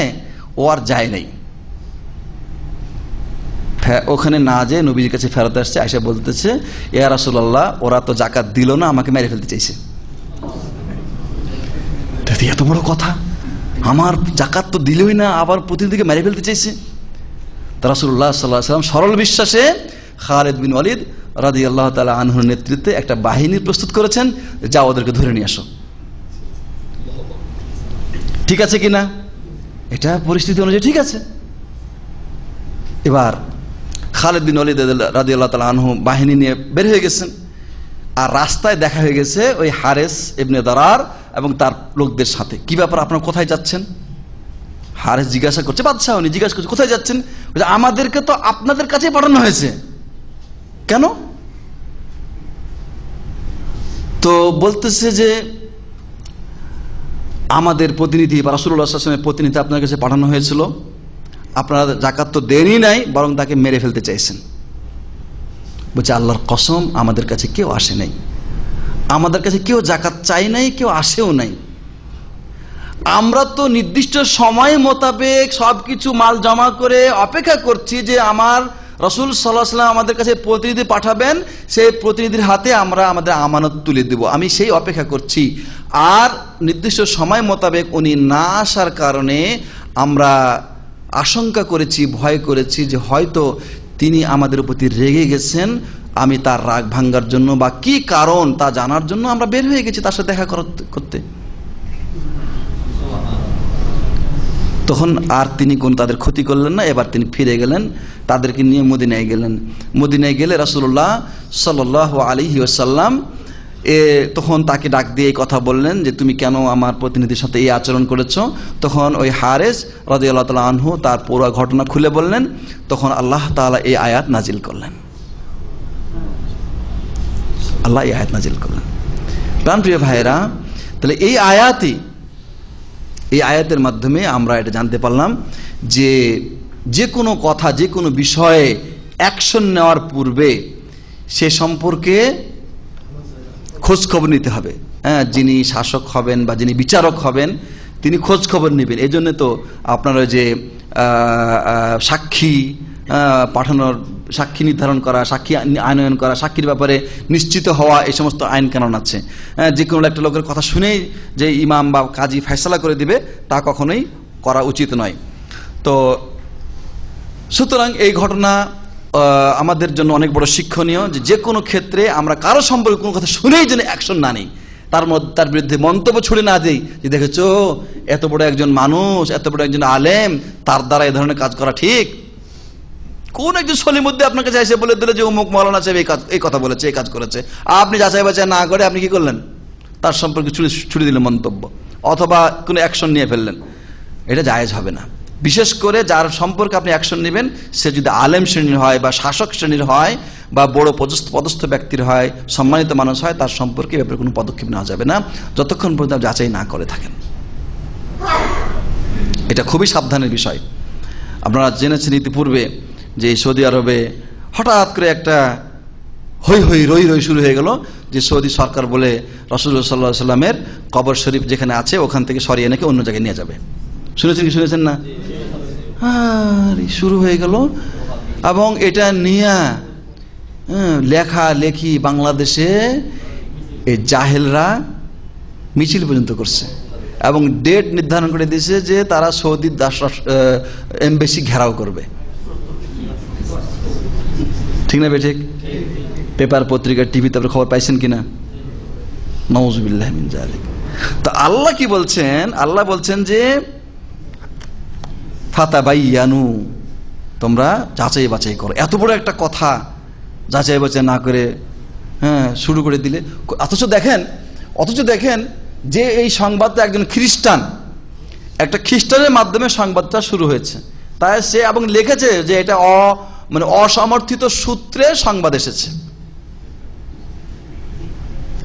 [SPEAKER 4] ও আর যায় নাই, ওখানে না যেয়ে নবীর কাছে ফেরত আসছে, আয়েশা বলতেছে ইয়া রাসূলুল্লাহ ওরা তো যাকাত দিল না, আমাকে মেরে ফেলতে চাইছে। এত বড় কথা, আমার যাকাত তো দিলই না, আবার প্রতিনিধিকে মেরে ফেলতে চাইছে। রাসূলুল্লাহ সাল্লাল্লাহু আলাইহি ওয়াসাল্লাম সরল বিশ্বাসে খালিদ বিন ওয়ালিদ রাদিয়াল্লাহু তাআলা আনহুর নেতৃত্বে একটা বাহিনী প্রস্তুত করেছেন, যা ওদেরকে ধরে নিয়ে আসো। ঠিক আছে কিনা, এটা পরিস্থিতি অনুযায়ী ঠিক আছে। এবার খালিদ বিন ওয়ালিদ রাদিয়াল্লাহু তাআলা আনহু বাহিনী নিয়ে বের হয়ে গেছেন, আর রাস্তায় দেখা হয়ে গেছে ওই হারেস ইবনে দারার এবং তার লোকদের সাথে। কি ব্যাপার, আপনারা কোথায় যাচ্ছেন? হারেস জিজ্ঞাসা করছে, বাদশাহ উনি জিজ্ঞাসা করছে কোথায় যাচ্ছেন? আমাদেরকে তো আপনাদের কাছে পাঠানো হয়েছে। কেন? তো বলতেছে যে আমাদের প্রতিনিধি বা রাসূলুল্লাহ সাল্লাল্লাহু আলাইহি ওয়াসাল্লামের প্রতিনিধি আপনার কাছে পাঠানো হয়েছিল, আপনারা যাকাত তো দেনই নাই, বরং তাকে মেরে ফেলতে চাইছেন। বলছে আল্লাহর কসম আমাদের কাছে কেউ আসে নাই, আমাদের কাছে কেউ যাকাত চাই নাই, কেউ আসেও নাই। আমরা তো নির্দিষ্ট সময় মোতাবেক সবকিছু মাল জমা করে অপেক্ষা করছি যে আমার রাসূল সাল্লাল্লাহু আলাইহি ওয়াসাল্লাম আমাদের কাছে প্রতিনিধি পাঠাবেন, সেই প্রতিনিধির হাতে আমরা আমাদের আমানত তুলে দেব, আমি সেই অপেক্ষা করছি। আর নির্দিষ্ট সময় মোতাবেক উনি না আসার কারণে আমরা আশঙ্কা করেছি, ভয় করেছি যে হয়তো তিনি আমাদের প্রতি রেগে গেছেন, আমি তার রাগ ভাঙ্গার জন্য বা কি কারণ তা জানার জন্য আমরা বের হয়ে গেছি তার সাথে দেখা করতে। তখন আর তিনি কোন তাদের ক্ষতি করলেন না, এবার তিনি ফিরে গেলেন, তাদেরকে নিয়ে মদিনায় গেলেন। মদিনায় গেলে রাসূলুল্লাহ সাল্লাল্লাহু আলাইহি ওয়াসাল্লাম তখন তাকে ডাক দিয়ে এই কথা বললেন যে তুমি কেন আমার প্রতিনিধির সাথে এই আচরণ করেছো। তখন ওই হারেস রাদিয়াল্লাহু তাআলা আনহু তার পুরো ঘটনা খুলে বললেন। তখন আল্লাহ তাআলা এই আয়াত নাজিল করলেন, আল্লাহ এই আয়াত নাজিল করলেন। প্রাণপ্রিয় ভাইরা, তাহলে এই আয়াতের মাধ্যমে আমরা এটা জানতে পারলাম যে যে কোনো কথা, যে কোনো বিষয়ে অ্যাকশন নেওয়ার পূর্বে সে সম্পর্কে খোঁজ খবর নিতে হবে। হ্যাঁ, যিনি শাসক হবেন বা যিনি বিচারক হবেন তিনি খোঁজ খবর নেবেন। এই জন্য তো আপনারা যে সাক্ষী পাঠানোর, সাক্ষী নির্ধারণ করা, সাক্ষী আনয়ন করা, সাক্ষীর ব্যাপারে নিশ্চিত হওয়া, এই সমস্ত আইন কানুন আছে। যে কোনো একটা লোকের কথা শুনেই যে ইমাম বা কাজী ফয়সালা করে দিবে তা কখনোই করা উচিত নয়। তো সুতরাং এই ঘটনা আমাদের জন্য অনেক বড় শিক্ষণীয়, যে কোনো ক্ষেত্রে আমরা কারো সম্পর্কে কোনো কথা শুনেই যেন অ্যাকশন না নিই, তার বিরুদ্ধে মন্তব্য ছুড়ে না দিই যে দেখেছো এত বড় একজন মানুষ, এত বড় একজন আলেম, তার দ্বারা এই ধরনের কাজ করা ঠিক। কোন একজন সলির মধ্যে আপনার কাছে এসে বলে দিল যে অমুক মাওলানা সাহেব এই কথা বলেছে, এই কাজ করেছে, আপনি যাচাই বাছাই না করে আপনি কি করলেন, তার সম্পর্কে ছুড়ে দিলেন মন্তব্য, অথবা কোনো অ্যাকশন নিয়ে ফেললেন, এটা জায়েজ হবে না। বিশেষ করে যার সম্পর্কে আপনি অ্যাকশন নেবেন সে যদি আলেম শ্রেণীর হয় বা শাসক শ্রেণীর হয় বা বড় পদস্থ ব্যক্তির হয়, সম্মানিত মানুষ হয়, তার সম্পর্কে ব্যাপারে কোনো পদক্ষেপ নেওয়া যাবে না যতক্ষণ পর্যন্ত যাচাই না করে থাকেন। এটা খুবই সাবধানের বিষয়। আপনারা জেনেছেন ইতিপূর্বে যে সৌদি আরবে হঠাৎ করে একটা রই শুরু হয়ে গেল যে সৌদি সরকার বলে রাসূলুল্লাহ সাল্লাল্লাহু আলাইহি ওয়াসাল্লামের কবর শরীফ যেখানে আছে ওখান থেকে সরিয়ে এনে অন্য জায়গায় নিয়ে যাবে। শুনেছেন কি শুনেছেন না? শুরু হয়ে গেল এবং এটা নিয়ে লেখালেখি বাংলাদেশে এই জাহেলরা মিছিল পর্যন্ত করছে এবং ডেট নির্ধারণ করে দিয়েছে যে তারা সৌদি এমবেসি ঘেরাও করবে। ঠিক না ঠিক? পেপার পত্রিকা টিভি তারপরে খবর পাইছেন কিনা? নাউযুবিল্লাহি মিন যালিক। তো আল্লাহ কি বলছেন? আল্লাহ বলছেন যে ফাতাবাইয়ানু, তোমরা যাচাই বাছাই করো। এত বড় একটা কথা যাচাই বাছাই না করে শুরু করে দিলে। অথচ দেখেন যে এই সংবাদটা একজন খ্রিস্টান, একটা খ্রিস্টানের মাধ্যমে সংবাদটা শুরু হয়েছে, তাই সে এবং লিখেছে যে এটা অসমর্থিত সূত্রে সংবাদ এসেছে।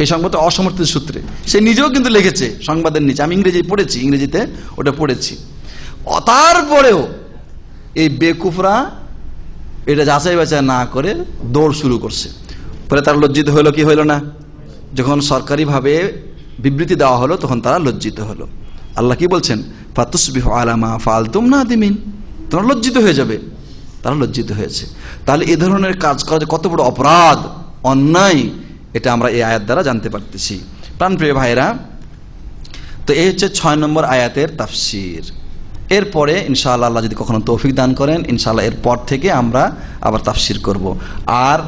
[SPEAKER 4] এই সংবাদটা অসমর্থিত সূত্রে সে নিজেও কিন্তু লিখেছে সংবাদের নিচে। আমি ইংরেজিতে ওটা পড়েছি। তারপরেও এই বেকুফরা এটা যাচাই বাছাই না করে দৌড় শুরু করছে। পরে তারা লজ্জিত হলো কি হইল না? যখন সরকারিভাবে বিবৃতি দেওয়া হলো তখন তারা লজ্জিত হলো। আল্লাহ কি বলছেন? ফাতুসবিহু আলা মা ফাআলতুম নাদিমিন, তোমরা লজ্জিত হয়ে যাবে। তারা লজ্জিত হয়েছে। তাহলে এ ধরনের কাজ করা কত বড় অপরাধ, অন্যায়, এটা আমরা এই আয়াত দ্বারা জানতে পারতেছি। প্রাণপ্রিয় ভাইরা, তো এই হচ্ছে 6 নম্বর আয়াতের তাফসীর। এরপরে ইনশাআল্লাহ আল্লাহ যদি কখনো তৌফিক দান করেন, ইনশাআল্লাহ এরপর থেকে আমরা আবার তাফসীর করব। আর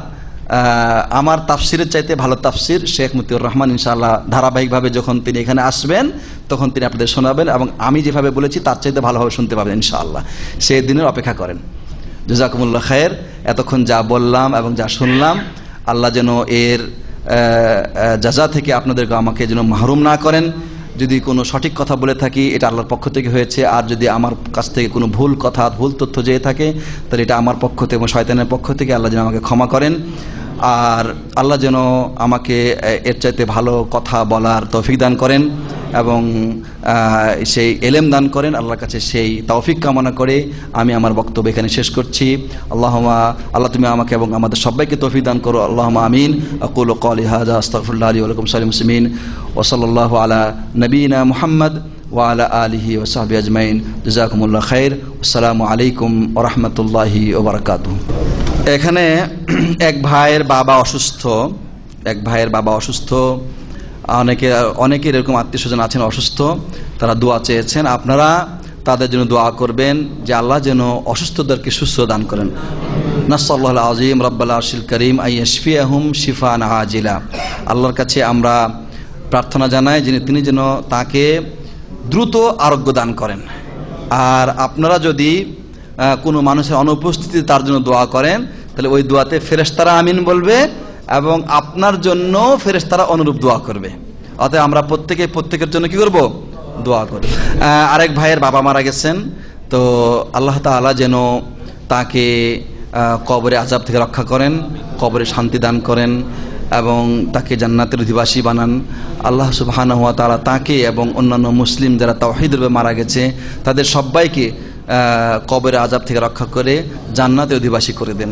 [SPEAKER 4] আমার তাফসীরের চাইতে ভালো তাফসীর শেখ মতিউর রহমান ইনশাআল্লাহ ধারাবাহিকভাবে যখন তিনি এখানে আসবেন তখন তিনি আপনাদের শোনাবেন, এবং আমি যেভাবে বলেছি তার চাইতে ভালোভাবে শুনতে পাবেন ইনশাআল্লাহ। সেই দিনের অপেক্ষা করেন। জাযাকুমুল্লাহ খায়ের। এতক্ষণ যা বললাম এবং যা শুনলাম, আল্লাহ যেন এর জাযা থেকে আপনাদেরকে আমাকে যেন মাহরুম না করেন। যদি কোনো সঠিক কথা বলে থাকি এটা আল্লাহর পক্ষ থেকে হয়েছে, আর যদি আমার কাছ থেকে কোনো ভুল কথা, ভুল তথ্য যেয়ে থাকে তাহলে এটা আমার পক্ষ থেকে এবং শয়তানের পক্ষ থেকে। আল্লাহ যেন আমাকে ক্ষমা করেন, আর আল্লাহ যেন আমাকে এর চাইতে ভালো কথা বলার তৌফিক দান করেন এবং সেই এলেম দান করেন। আল্লাহর কাছে সেই তৌফিক কামনা করে আমি আমার বক্তব্য এখানে শেষ করছি। আল্লাহ তুমি আমাকে এবং আমাদের সবাইকে তৌফিক দান করো। আল্লাহুম্মা আমিন। আকুলু ক্বালি হাযা আস্তাগফিরুল্লাহ লি ওয়া লাকুম সালিম মুসলিমিন ওয়া সাল্লাল্লাহু আলা নবিয়িনা মুহাম্মদ ওয়া আলা আলিহি ওয়া সাহবিহি আজমাইন। জাযাকুমুল্লাহ খাইর। আসসালামু আলাইকুম ওয়া রাহমাতুল্লাহি ওয়া বারাকাতুহু। এখানে এক ভাইয়ের বাবা অসুস্থ। অনেকের এরকম আত্মীয় স্বজন আছেন অসুস্থ, তারা দোয়া চেয়েছেন। আপনারা তাদের জন্য দোয়া করবেন যে আল্লাহ যেন অসুস্থদেরকে সুস্থ দান করেন। নাসআলুল্লাহুল আযীম রাব্বাল আরশিল কারীম আইয়াশফিয়াহুম শিফাআন আজিলা। আল্লাহর কাছে আমরা প্রার্থনা জানাই তিনি যেন তাকে দ্রুত আরোগ্য দান করেন। আর আপনারা যদি কোনো মানুষের অনুপস্থিতিতে তার জন্য দোয়া করেন তাহলে ওই দোয়াতে ফেরেশতারা আমিন বলবে এবং আপনার জন্য ফেরেশতারা অনুরূপ দোয়া করবে। অতএব আমরা প্রত্যেকের জন্য কি করব? দোয়া করব। আরেক ভাইয়ের বাবা মারা গেছেন, তো আল্লাহ তাআলা যেন তাকে কবরে আযাব থেকে রক্ষা করেন, কবরে শান্তি দান করেন এবং তাকে জান্নাতের অধিবাসী বানান। আল্লাহ সুবহানাহু ওয়া তাআলা তাকে এবং অন্যান্য মুসলিম যারা তাওহীদের উপর মারা গেছে তাদের সবাইকে কবরে আযাব থেকে রক্ষা করে জান্নাতে অধিবাসী করে দেন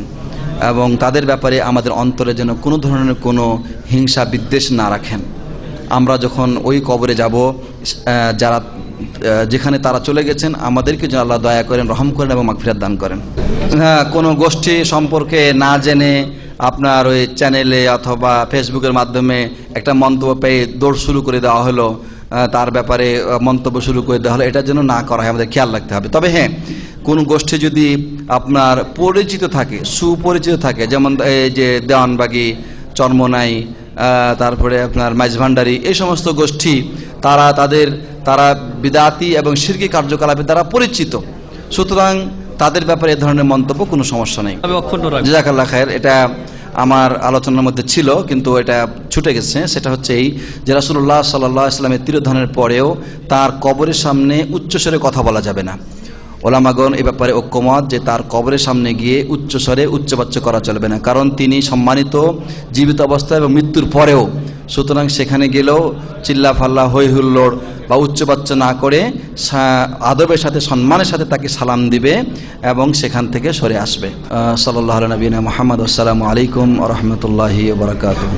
[SPEAKER 4] এবং তাদের ব্যাপারে আমাদের অন্তরে যেন কোনো ধরনের কোনো হিংসা বিদ্বেষ না রাখেন। আমরা যখন ওই কবরে যাব, যেখানে তারা চলে গেছেন আমাদেরকে যেন আল্লাহ দয়া করেন, রহম করেন এবং মাগফিরাত দান করেন। কোনো গোষ্ঠী সম্পর্কে না জেনে আপনার ওই চ্যানেলে অথবা ফেসবুকের মাধ্যমে একটা মন্তব্য পেয়ে দৌড় শুরু করে দেওয়া হলো, তার ব্যাপারে মন্তব্য শুরু করে দেওয়া হলো, এটা যেন না করা হয়, আমাদের খেয়াল রাখতে হবে। তবে হ্যাঁ, কোন গোষ্ঠী যদি আপনার পরিচিত থাকে, সুপরিচিত থাকে, যেমন এই যে দেওয়ানবাগি, চরমনাই, তারপরে আপনার মাইজভান্ডারি, এই সমস্ত গোষ্ঠী তারা বিদাতি এবং শিরকি কার্যকলাপে তারা পরিচিত, সুতরাং তাদের ব্যাপারে এ ধরনের মন্তব্য কোনো সমস্যা নেই। জাযাকাল্লাহ খায়ের। এটা আমার আলোচনার মধ্যে ছিল কিন্তু এটা ছুটে গেছে। সেটা হচ্ছে এই যে রাসূলুল্লাহ সাল্লাল্লাহু আলাইহি ওয়াসাল্লামের তিরোধানের পরেও তার কবরের সামনে উচ্চস্বরে কথা বলা যাবে না। ওলামাগণ এ ব্যাপারে ঐক্যমত যে তার কবরের সামনে গিয়ে উচ্চস্বরে উচ্চবাচ্য করা চলবে না, কারণ তিনি সম্মানিত জীবিত অবস্থায় এবং মৃত্যুর পরেও। সুতরাং সেখানে গেলেও চিল্লা ফাল্লা হই হুল্লোড় বা উচ্চবাচ্য না করে আদবের সাথে সম্মানের সাথে তাকে সালাম দিবে এবং সেখান থেকে সরে আসবে। সাল্লাল্লাহু আলা নবিয়িনা মুহাম্মদ। আসসালামু আলাইকুম ওয়া রাহমাতুল্লাহি ওয়া বারাকাতুহু।